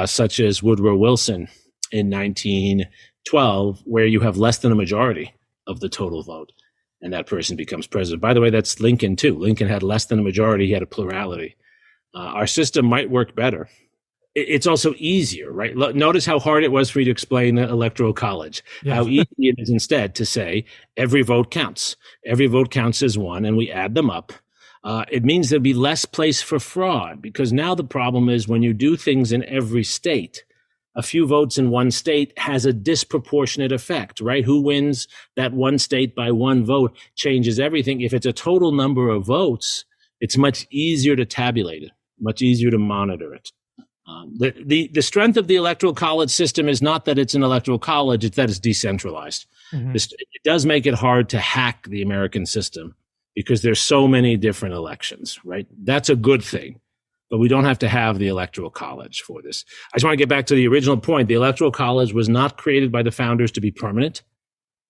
such as Woodrow Wilson in 1912, where you have less than a majority of the total vote, and that person becomes president. By the way, that's Lincoln too. Lincoln had less than a majority. He had a plurality. Our system might work better. It's also easier, right? Notice how hard it was for you to explain the Electoral College. Yes. How easy it is instead to say every vote counts. Every vote counts as one, and we add them up. It means there'll be less place for fraud, because now the problem is when you do things in every state, a few votes in one state has a disproportionate effect, right? Who wins that one state by one vote changes everything. If it's a total number of votes, it's much easier to tabulate it, much easier to monitor it. The strength of the Electoral College system is not that it's an Electoral College, it's that it's decentralized. Mm-hmm. It does make it hard to hack the American system because there's so many different elections, right? That's a good thing. But we don't have to have the Electoral College for this. I just want to get back to the original point. The Electoral College was not created by the founders to be permanent,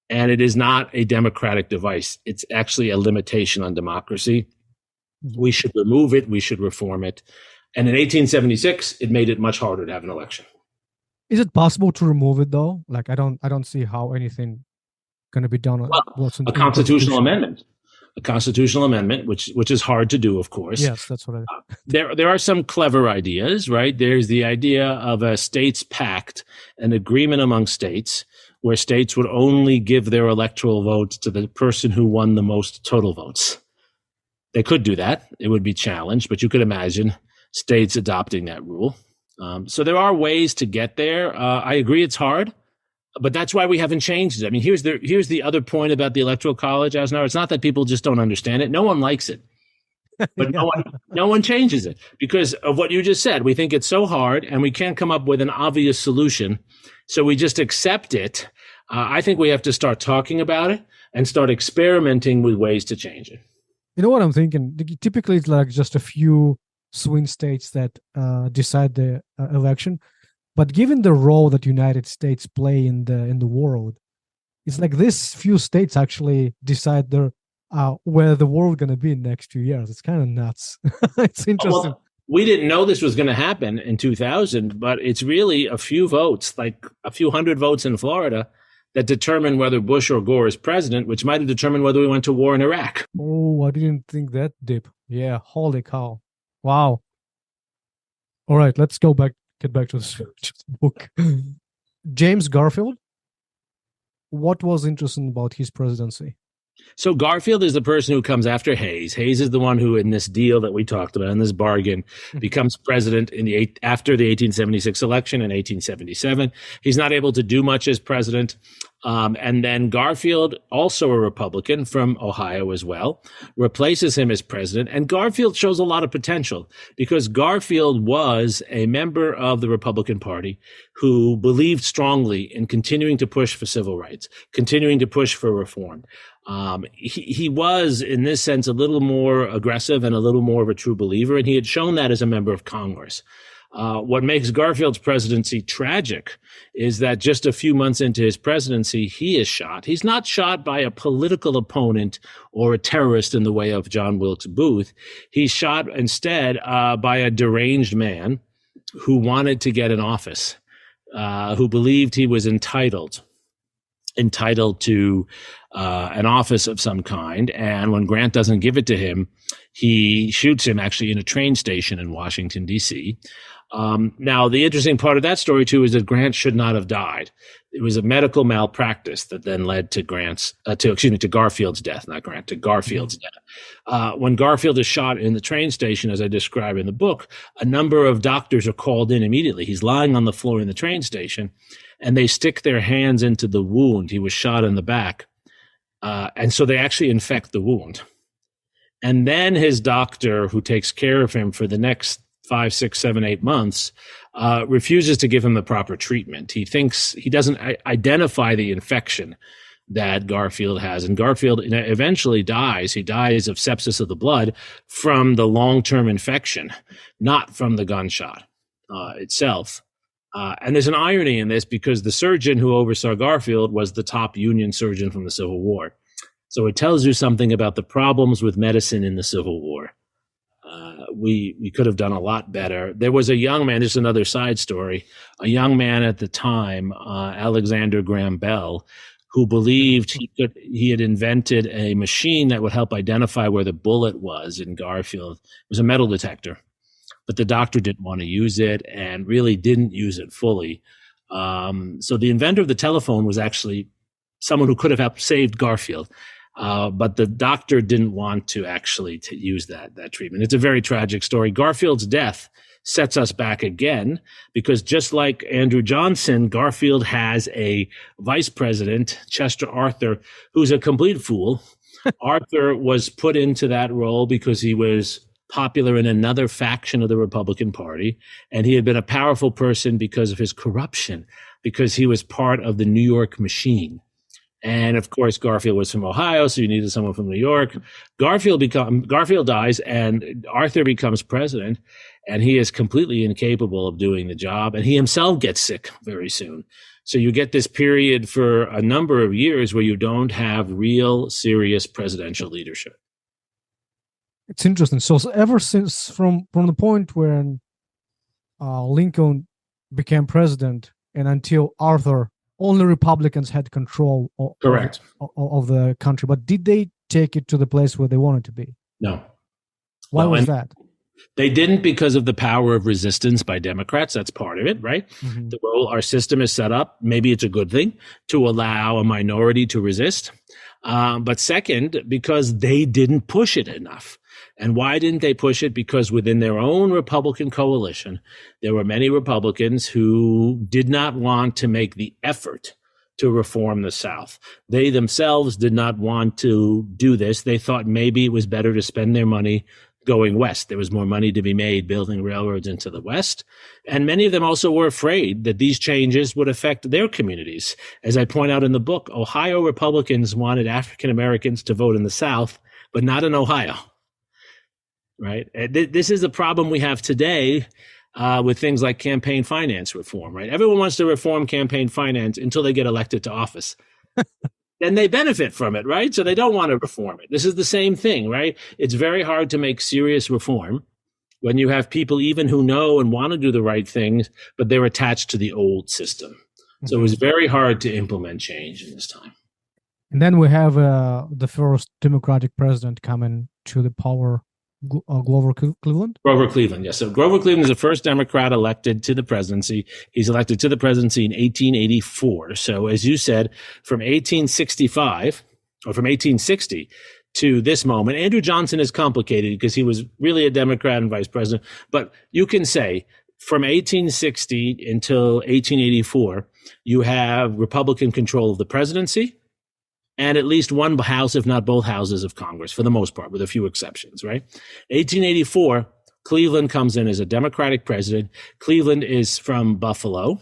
and it is not a democratic device. It's actually a limitation on democracy. We should remove it. We should reform it. And in 1876, it made it much harder to have an election. Is it possible to remove it though? Like I don't see how anything going to be done. Well, a constitutional amendment. A constitutional amendment, which is hard to do, of course. Yes, that's what there are some clever ideas, right? There's the idea of a states pact, an agreement among states, where states would only give their electoral votes to the person who won the most total votes. They could do that. It would be challenged, but you could imagine states adopting that rule. So there are ways to get there. I agree it's hard. But that's why we haven't changed it. I mean, here's the other point about the Electoral College, Asnar. It's not that people just don't understand it. No one likes it. But no one changes it because of what you just said. We think it's so hard and we can't come up with an obvious solution. So we just accept it. I think we have to start talking about it and start experimenting with ways to change it. You know what I'm thinking? Typically, it's like just a few swing states that decide the election. But given the role that United States play in the world, it's like this few states actually decide where the world going to be in the next few years. It's kind of nuts. It's interesting. Well, we didn't know this was going to happen in 2000, but it's really a few votes, like a few hundred votes in Florida, that determine whether Bush or Gore is president, which might have determined whether we went to war in Iraq. Oh, I didn't think that deep. Yeah, holy cow. Wow. All right, let's get back to this book. James Garfield, what was interesting about his presidency? So Garfield is the person who comes after Hayes. Hayes is the one who, in this deal that we talked about, in this bargain, becomes president after the 1876 election in 1877. He's not able to do much as president. And then Garfield, also a Republican from Ohio as well, replaces him as president. And Garfield shows a lot of potential because Garfield was a member of the Republican Party who believed strongly in continuing to push for civil rights, continuing to push for reform. He was, in this sense, a little more aggressive and a little more of a true believer, and he had shown that as a member of Congress. What makes Garfield's presidency tragic is that just a few months into his presidency, he is shot. He's not shot by a political opponent or a terrorist in the way of John Wilkes Booth. He's shot instead by a deranged man who wanted to get an office, who believed he was entitled to an office of some kind. And when Grant doesn't give it to him, he shoots him actually in a train station in Washington, D.C. Now, the interesting part of that story, too, is that Grant should not have died. It was a medical malpractice that then led to Garfield's death, not Grant, to Garfield's death. When Garfield is shot in the train station, as I describe in the book, a number of doctors are called in immediately. He's lying on the floor in the train station, and they stick their hands into the wound. He was shot in the back. And so they actually infect the wound. And then his doctor, who takes care of him for the next 5, 6, 7, 8 months, refuses to give him the proper treatment. He doesn't identify the infection that Garfield has. And Garfield eventually dies. He dies of sepsis of the blood from the long-term infection, not from the gunshot itself. And there's an irony in this because the surgeon who oversaw Garfield was the top Union surgeon from the Civil War. So it tells you something about the problems with medicine in the Civil War. We could have done a lot better. There was a young man, just another side story, a young man at the time, Alexander Graham Bell, who believed he had invented a machine that would help identify where the bullet was in Garfield. It was a metal detector. But the doctor didn't want to use it and really didn't use it fully. So the inventor of the telephone was actually someone who could have helped saved Garfield. But the doctor didn't want to actually use that treatment. It's a very tragic story. Garfield's death sets us back again because just like Andrew Johnson, Garfield has a vice president, Chester Arthur, who's a complete fool. Arthur was put into that role because he was popular in another faction of the Republican Party, and he had been a powerful person because of his corruption, because he was part of the New York machine. And of course, Garfield was from Ohio, so you needed someone from New York. Garfield dies, and Arthur becomes president, and he is completely incapable of doing the job, and he himself gets sick very soon. So you get this period for a number of years where you don't have real, serious presidential leadership. It's interesting. So ever since from the point when Lincoln became president and until Arthur, only Republicans had control Correct. of the country. But did they take it to the place where they wanted to be? No. Why was that? They didn't because of the power of resistance by Democrats. That's part of it, right? Mm-hmm. The role our system is set up, maybe it's a good thing to allow a minority to resist. But second, because they didn't push it enough. And why didn't they push it? Because within their own Republican coalition, there were many Republicans who did not want to make the effort to reform the South. They themselves did not want to do this. They thought maybe it was better to spend their money going west. There was more money to be made building railroads into the West. And many of them also were afraid that these changes would affect their communities. As I point out in the book, Ohio Republicans wanted African Americans to vote in the South, but not in Ohio. Right? This is a problem we have today with things like campaign finance reform, right? Everyone wants to reform campaign finance until they get elected to office. Then they benefit from it, right? So they don't want to reform it. This is the same thing, right? It's very hard to make serious reform when you have people even who know and want to do the right things, but they're attached to the old system. Mm-hmm. So it was very hard to implement change in this time. And then we have the first Democratic president coming to the power, Grover Cleveland? Grover Cleveland, yes. So Grover Cleveland is the first Democrat elected to the presidency. He's elected to the presidency in 1884. So as you said, from 1865 or from 1860 to this moment, Andrew Johnson is complicated because he was really a Democrat and vice president. But you can say from 1860 until 1884, you have Republican control of the presidency and at least one house, if not both houses of Congress, for the most part, with a few exceptions, right? 1884, Cleveland comes in as a Democratic president. Cleveland is from Buffalo,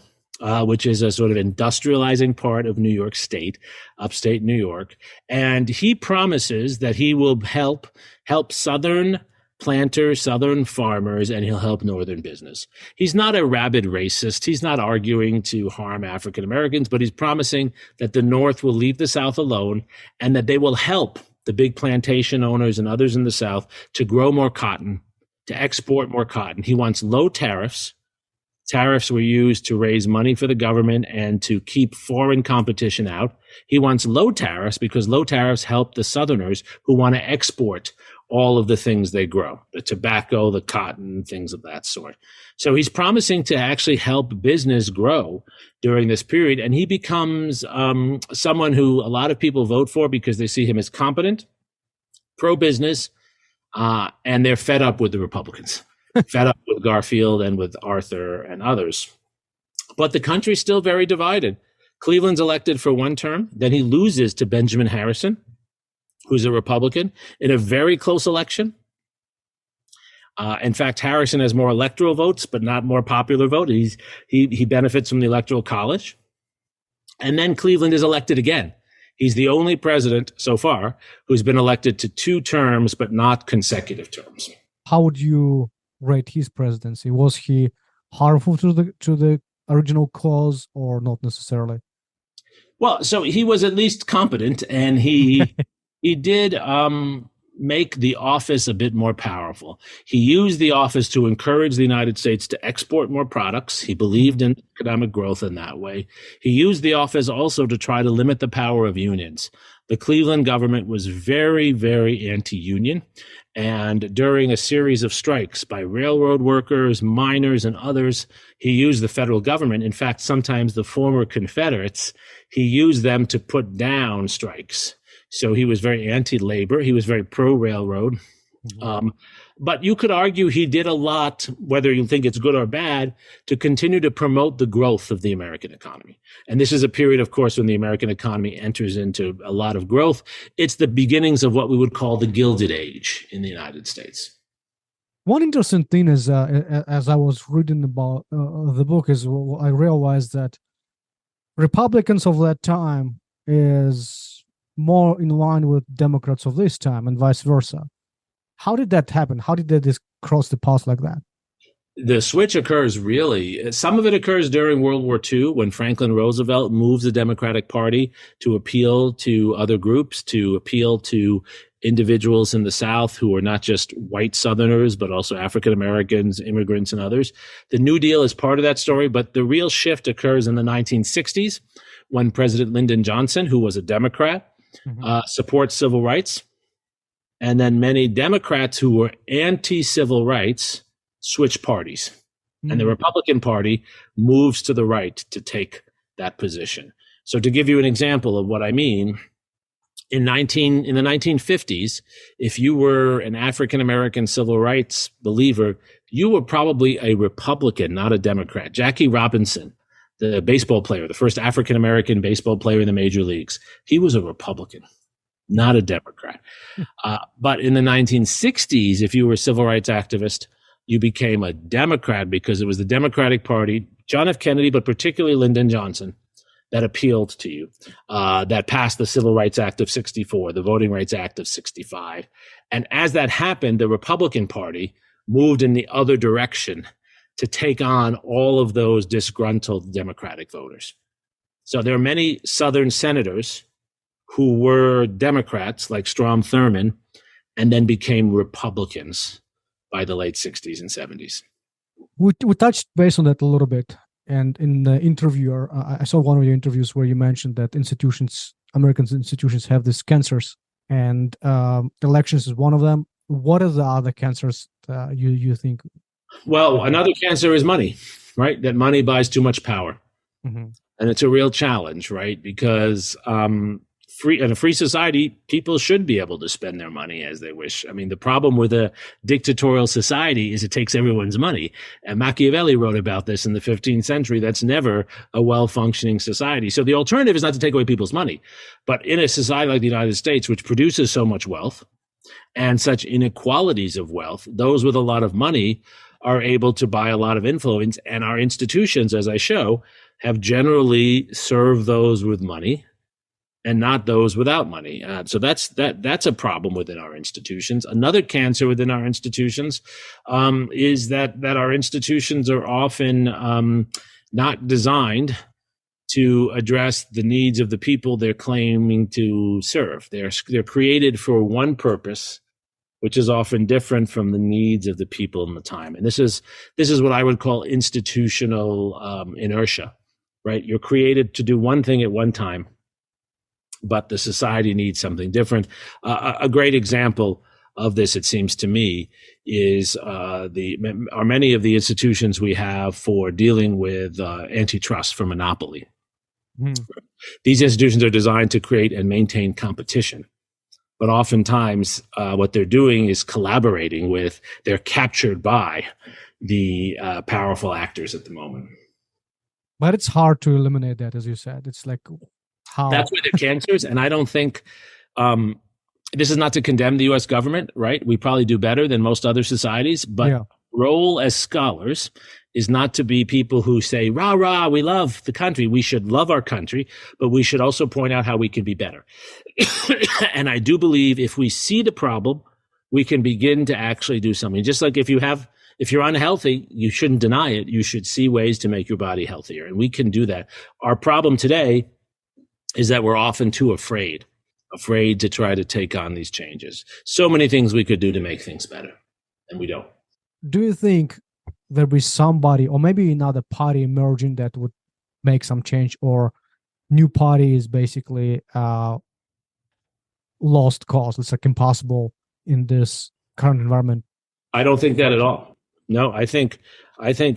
which is a sort of industrializing part of New York State, upstate New York. And he promises that he will help Southern planters, Southern farmers, and he'll help Northern business. He's not a rabid racist. He's not arguing to harm African Americans, but he's promising that the North will leave the South alone and that they will help the big plantation owners and others in the South to grow more cotton, to export more cotton. He wants low tariffs. Tariffs were used to raise money for the government and to keep foreign competition out. He wants low tariffs because low tariffs help the Southerners who want to export all of the things they grow, the tobacco, the cotton, things of that sort. So he's promising to actually help business grow during this period. And he becomes someone who a lot of people vote for because they see him as competent, pro-business, and they're fed up with the Republicans, fed up with Garfield and with Arthur and others. But the country's still very divided. Cleveland's elected for one term, then he loses to Benjamin Harrison, who's a Republican, in a very close election. In fact, Harrison has more electoral votes, but not more popular vote. He benefits from the Electoral College. And then Cleveland is elected again. He's the only president so far who's been elected to 2 terms, but not consecutive terms. How would you rate his presidency? Was he harmful to the original cause or not necessarily? Well, so he was at least competent, and he did make the office a bit more powerful. He used the office to encourage the United States to export more products. He believed in economic growth in that way. He used the office also to try to limit the power of unions. The Cleveland government was very, very anti-union. And during a series of strikes by railroad workers, miners, and others, he used the federal government. In fact, sometimes the former Confederates, he used them to put down strikes. So he was very anti-labor. He was very pro-railroad. Mm-hmm. But you could argue he did a lot, whether you think it's good or bad, to continue to promote the growth of the American economy. And this is a period, of course, when the American economy enters into a lot of growth. It's the beginnings of what we would call the Gilded Age in the United States. One interesting thing is, as I was reading about the book, is I realized that Republicans of that time is more in line with Democrats of this time and vice versa. How did that happen? How did they cross the paths like that? The switch occurs really. Some of it occurs during World War II when Franklin Roosevelt moves the Democratic Party to appeal to other groups, to appeal to individuals in the South who are not just white Southerners, but also African Americans, immigrants, and others. The New Deal is part of that story, but the real shift occurs in the 1960s when President Lyndon Johnson, who was a Democrat, supports civil rights. And then many Democrats who were anti-civil rights switch parties. And the Republican Party moves to the right to take that position. So to give you an example of what I mean, in the 1950s, if you were an African-American civil rights believer, you were probably a Republican, not a Democrat. Jackie Robinson, the baseball player, the first African-American baseball player in the major leagues, he was a Republican, not a Democrat. But in the 1960s, if you were a civil rights activist, you became a Democrat because it was the Democratic Party, John F. Kennedy, but particularly Lyndon Johnson, that appealed to you, that passed the Civil Rights Act of 64, the Voting Rights Act of 65. And as that happened, the Republican Party moved in the other direction to take on all of those disgruntled Democratic voters. So there are many Southern senators who were Democrats, like Strom Thurmond, and then became Republicans by the late 60s and 70s. We touched base on that a little bit. And in the interview, I saw one of your interviews where you mentioned that American institutions have these cancers, and elections is one of them. What are the other cancers you think? Well, another cancer is money, right? That money buys too much power. And it's a real challenge, right? Because in a free society, people should be able to spend their money as they wish. I mean, the problem with a dictatorial society is it takes everyone's money. And Machiavelli wrote about this in the 15th century. That's never a well-functioning society. So the alternative is not to take away people's money. But in a society like the United States, which produces so much wealth and such inequalities of wealth, those with a lot of money are able to buy a lot of influence. And our institutions, as I show, have generally served those with money and not those without money. So that's a problem within our institutions. Another cancer within our institutions is that our institutions are often not designed to address the needs of the people they're claiming to serve. They're created for one purpose, which is often different from the needs of the people in the time. And this is what I would call institutional inertia, right? You're created to do one thing at one time, but the society needs something different. A great example of this, it seems to me, is many of the institutions we have for dealing with antitrust for monopoly. These institutions are designed to create and maintain competition, but oftentimes what they're doing is they're captured by the powerful actors at the moment. But it's hard to eliminate that, as you said. It's like, that's where the cancers, and I don't think this is not to condemn the U.S. government, right? We probably do better than most other societies, but role as scholars is not to be people who say, rah, rah, we love the country. We should love our country, but we should also point out how we can be better. And I do believe if we see the problem, we can begin to actually do something. Just like if you're unhealthy, you shouldn't deny it. You should see ways to make your body healthier. And we can do that. Our problem today is that we're often too afraid to try to take on these changes. So many things we could do to make things better, and we don't. Do you think there'll be somebody, or maybe another party emerging that would make some change, or new party is basically lost cause? It's like impossible in this current environment. I don't think that at all. No, I think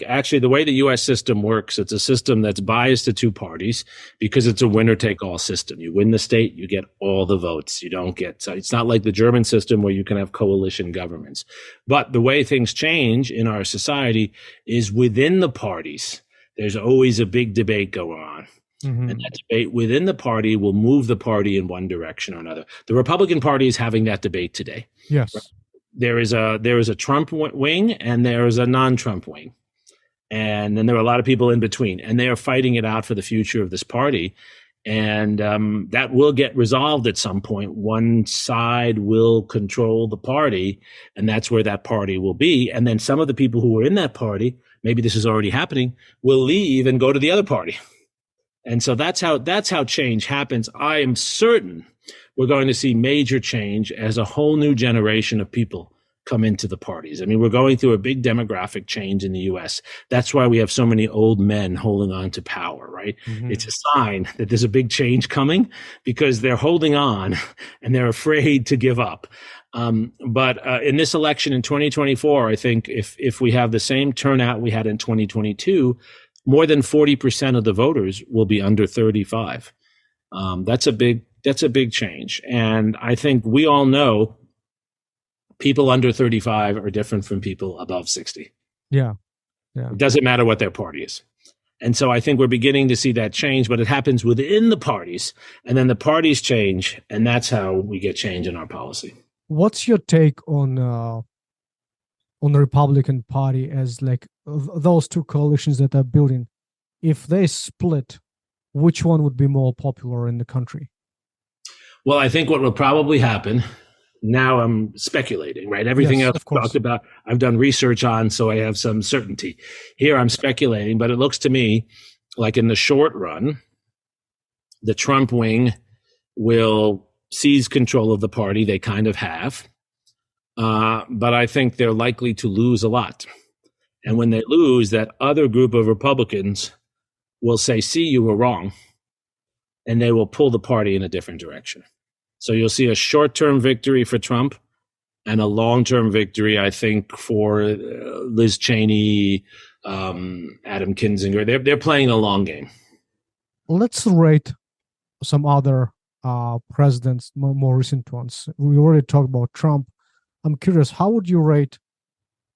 actually the way the U.S. system works, it's a system that's biased to two parties because it's a winner-take-all system. You win the state, you get all the votes. It's not like the German system where you can have coalition governments. But the way things change in our society is within the parties. There's always a big debate going on. And that debate within the party will move the party in one direction or another. The Republican Party is having that debate today. Yes. Right? There is a Trump wing and there is a non-Trump wing. And then there are a lot of people in between, and they are fighting it out for the future of this party. And that will get resolved at some point. One side will control the party, and that's where that party will be. And then some of the people who were in that party, maybe this is already happening, will leave and go to the other party. And so that's how change happens. I am certain we're going to see major change as a whole new generation of people come into the parties. I mean, we're going through a big demographic change in the U.S. That's why we have so many old men holding on to power, right? Mm-hmm. It's a sign that there's a big change coming because they're holding on and they're afraid to give up. But in this election in 2024, I think if we have the same turnout we had in 2022, more than 40% of the voters will be under 35. That's a big change. And I think we all know people under 35 are different from people above 60. Yeah. It doesn't matter what their party is. And so I think we're beginning to see that change, but it happens within the parties, and then the parties change, and that's how we get change in our policy. What's your take on the Republican Party as like those two coalitions that are building? If they split, which one would be more popular in the country? Well, I think what will probably happen, now I'm speculating, right? Everything else I've talked about, I've done research on, so I have some certainty. Here I'm speculating, but it looks to me like in the short run, the Trump wing will seize control of the party. They kind of have. But I think they're likely to lose a lot. And when they lose, that other group of Republicans will say, see, you were wrong. And they will pull the party in a different direction. So you'll see a short-term victory for Trump and a long-term victory, I think, for Liz Cheney, Adam Kinzinger. They're playing a long game. Let's rate some other presidents, more recent ones. We already talked about Trump. I'm curious, how would you rate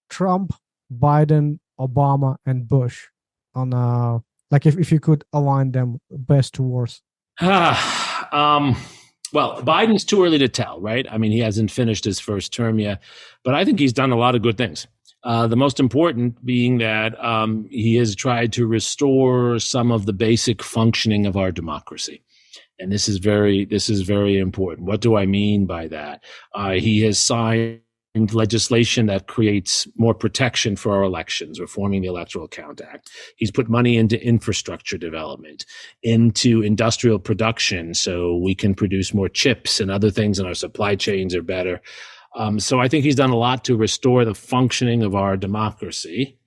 Trump, Biden, Obama, and Bush on like if you could align them best to worst? Well, Biden's too early to tell, right? I mean, he hasn't finished his first term yet, but I think he's done a lot of good things. The most important being that he has tried to restore some of the basic functioning of our democracy. And this is very important. What do I mean by that? He has signed legislation that creates more protection for our elections, reforming the Electoral Count Act. He's put money into infrastructure development, into industrial production, so we can produce more chips and other things, and our supply chains are better. So I think he's done a lot to restore the functioning of our democracy.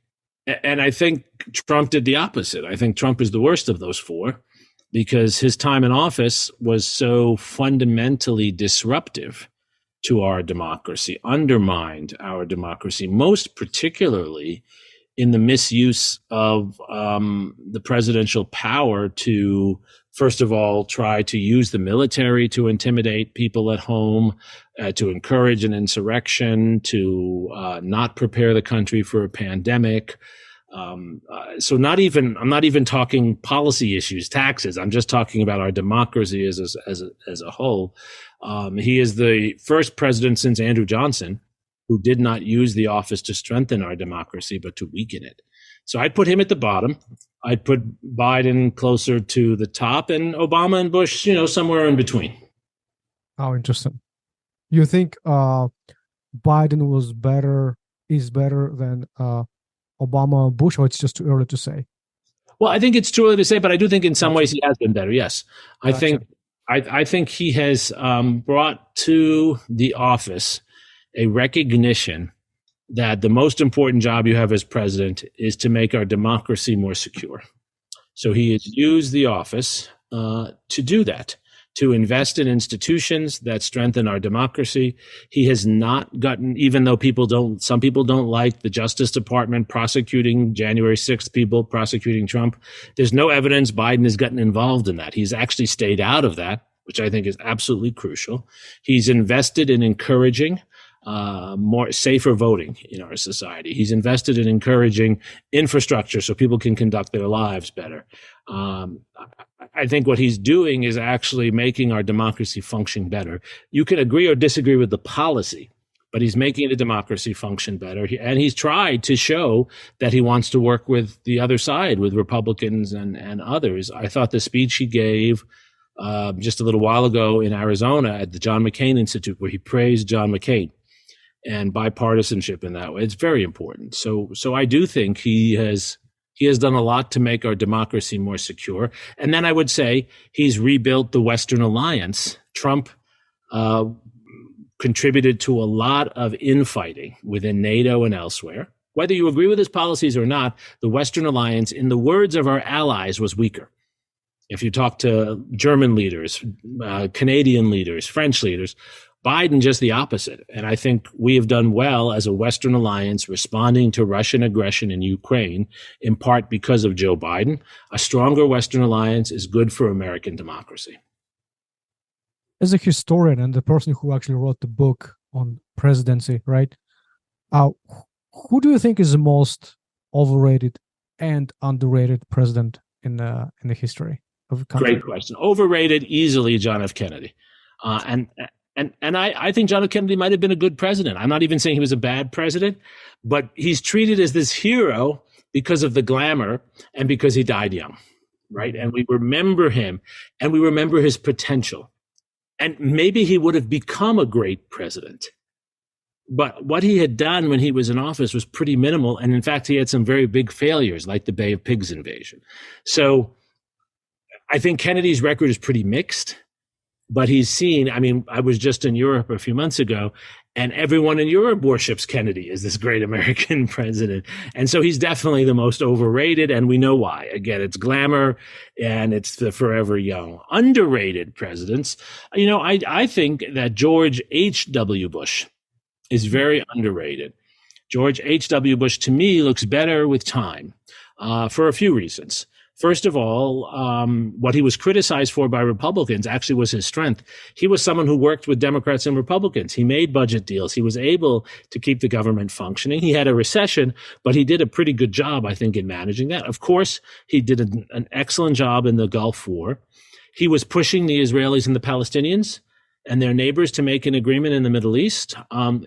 And I think Trump did the opposite. I think Trump is the worst of those four, because his time in office was so fundamentally disruptive to our democracy, undermined our democracy, most particularly in the misuse of the presidential power to, first of all, try to use the military to intimidate people at home, to encourage an insurrection, to not prepare the country for a pandemic. So I'm not even talking policy issues, taxes. I'm just talking about our democracy as a whole. He is the first president since Andrew Johnson who did not use the office to strengthen our democracy, but to weaken it. So I'd put him at the bottom. I'd put Biden closer to the top, and Obama and Bush, somewhere in between. Oh, interesting. You think Biden is better than Obama or Bush, or it's just too early to say? Well, I think it's too early to say, but I do think in some ways he has been better. Yes, I think he has brought to the office a recognition that the most important job you have as president is to make our democracy more secure. So he has used the office to do that, to invest in institutions that strengthen our democracy. He has not gotten, even though some people don't like the Justice Department prosecuting January 6th people, prosecuting Trump. There's no evidence Biden has gotten involved in that. He's actually stayed out of that, which I think is absolutely crucial. He's invested in encouraging more safer voting in our society. He's invested in encouraging infrastructure so people can conduct their lives better. I think what he's doing is actually making our democracy function better. You can agree or disagree with the policy, but he's making the democracy function better. And he's tried to show that he wants to work with the other side, with Republicans and others. I thought the speech he gave just a little while ago in Arizona at the John McCain Institute, where he praised John McCain and bipartisanship in that way, it's very important. So I do think he has done a lot to make our democracy more secure. And then I would say he's rebuilt the Western alliance. Trump contributed to a lot of infighting within NATO and elsewhere. Whether you agree with his policies or not, the Western alliance, in the words of our allies, was weaker. If you talk to German leaders, Canadian leaders, French leaders, Biden just the opposite. And I think we have done well as a Western alliance responding to Russian aggression in Ukraine, in part because of Joe Biden. A stronger Western alliance is good for American democracy. As a historian and the person who actually wrote the book on presidency, right? Who do you think is the most overrated and underrated president in the history of the country? Great question. Overrated, easily John F. Kennedy. And I think John F. Kennedy might have been a good president. I'm not even saying he was a bad president, but he's treated as this hero because of the glamour and because he died young, right? And we remember him and we remember his potential. And maybe he would have become a great president. But what he had done when he was in office was pretty minimal. And in fact, he had some very big failures, like the Bay of Pigs invasion. So I think Kennedy's record is pretty mixed. But he's seen, I mean, I was just in Europe a few months ago, and everyone in Europe worships Kennedy as this great American president. And so he's definitely the most overrated, and we know why. Again, it's glamour, and it's the forever young. Underrated presidents, you know, I think that George H.W. Bush is very underrated. George H.W. Bush, to me, looks better with time for a few reasons. First of all, what he was criticized for by Republicans actually was his strength. He was someone who worked with Democrats and Republicans. He made budget deals. He was able to keep the government functioning. He had a recession, but he did a pretty good job, I think, in managing that. Of course, he did an excellent job in the Gulf War. He was pushing the Israelis and the Palestinians and their neighbors to make an agreement in the Middle East.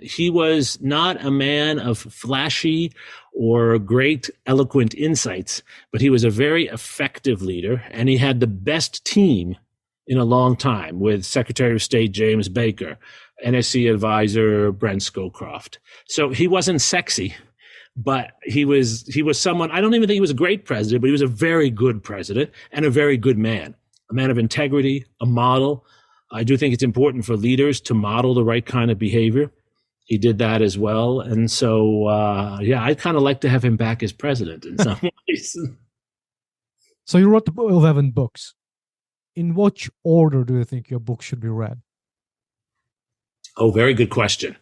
He was not a man of flashy or great eloquent insights, but he was a very effective leader, and he had the best team in a long time with Secretary of State James Baker, NSC advisor Brent Scowcroft. So he wasn't sexy, but he was someone, I don't even think he was a great president, but he was a very good president and a very good man, a man of integrity, a model. I do think it's important for leaders to model the right kind of behavior. He did that as well. And so, I'd kind of like to have him back as president in some ways. So you wrote 11 books. In which order do you think your book should be read? Oh, very good question.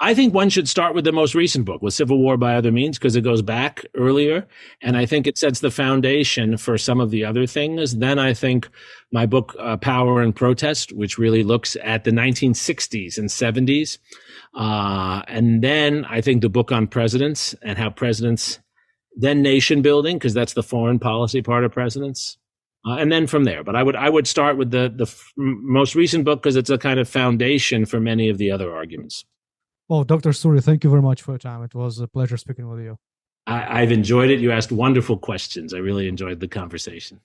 I think one should start with the most recent book, with Civil War by Other Means, because it goes back earlier. And I think it sets the foundation for some of the other things. Then I think my book, Power and Protest, which really looks at the 1960s and 70s. And then I think the book on presidents and how presidents, then nation building, because that's the foreign policy part of presidents. And then from there. But I would start with the most recent book because it's a kind of foundation for many of the other arguments. Well, Dr. Suri, thank you very much for your time. It was a pleasure speaking with you. I've enjoyed it. You asked wonderful questions. I really enjoyed the conversation.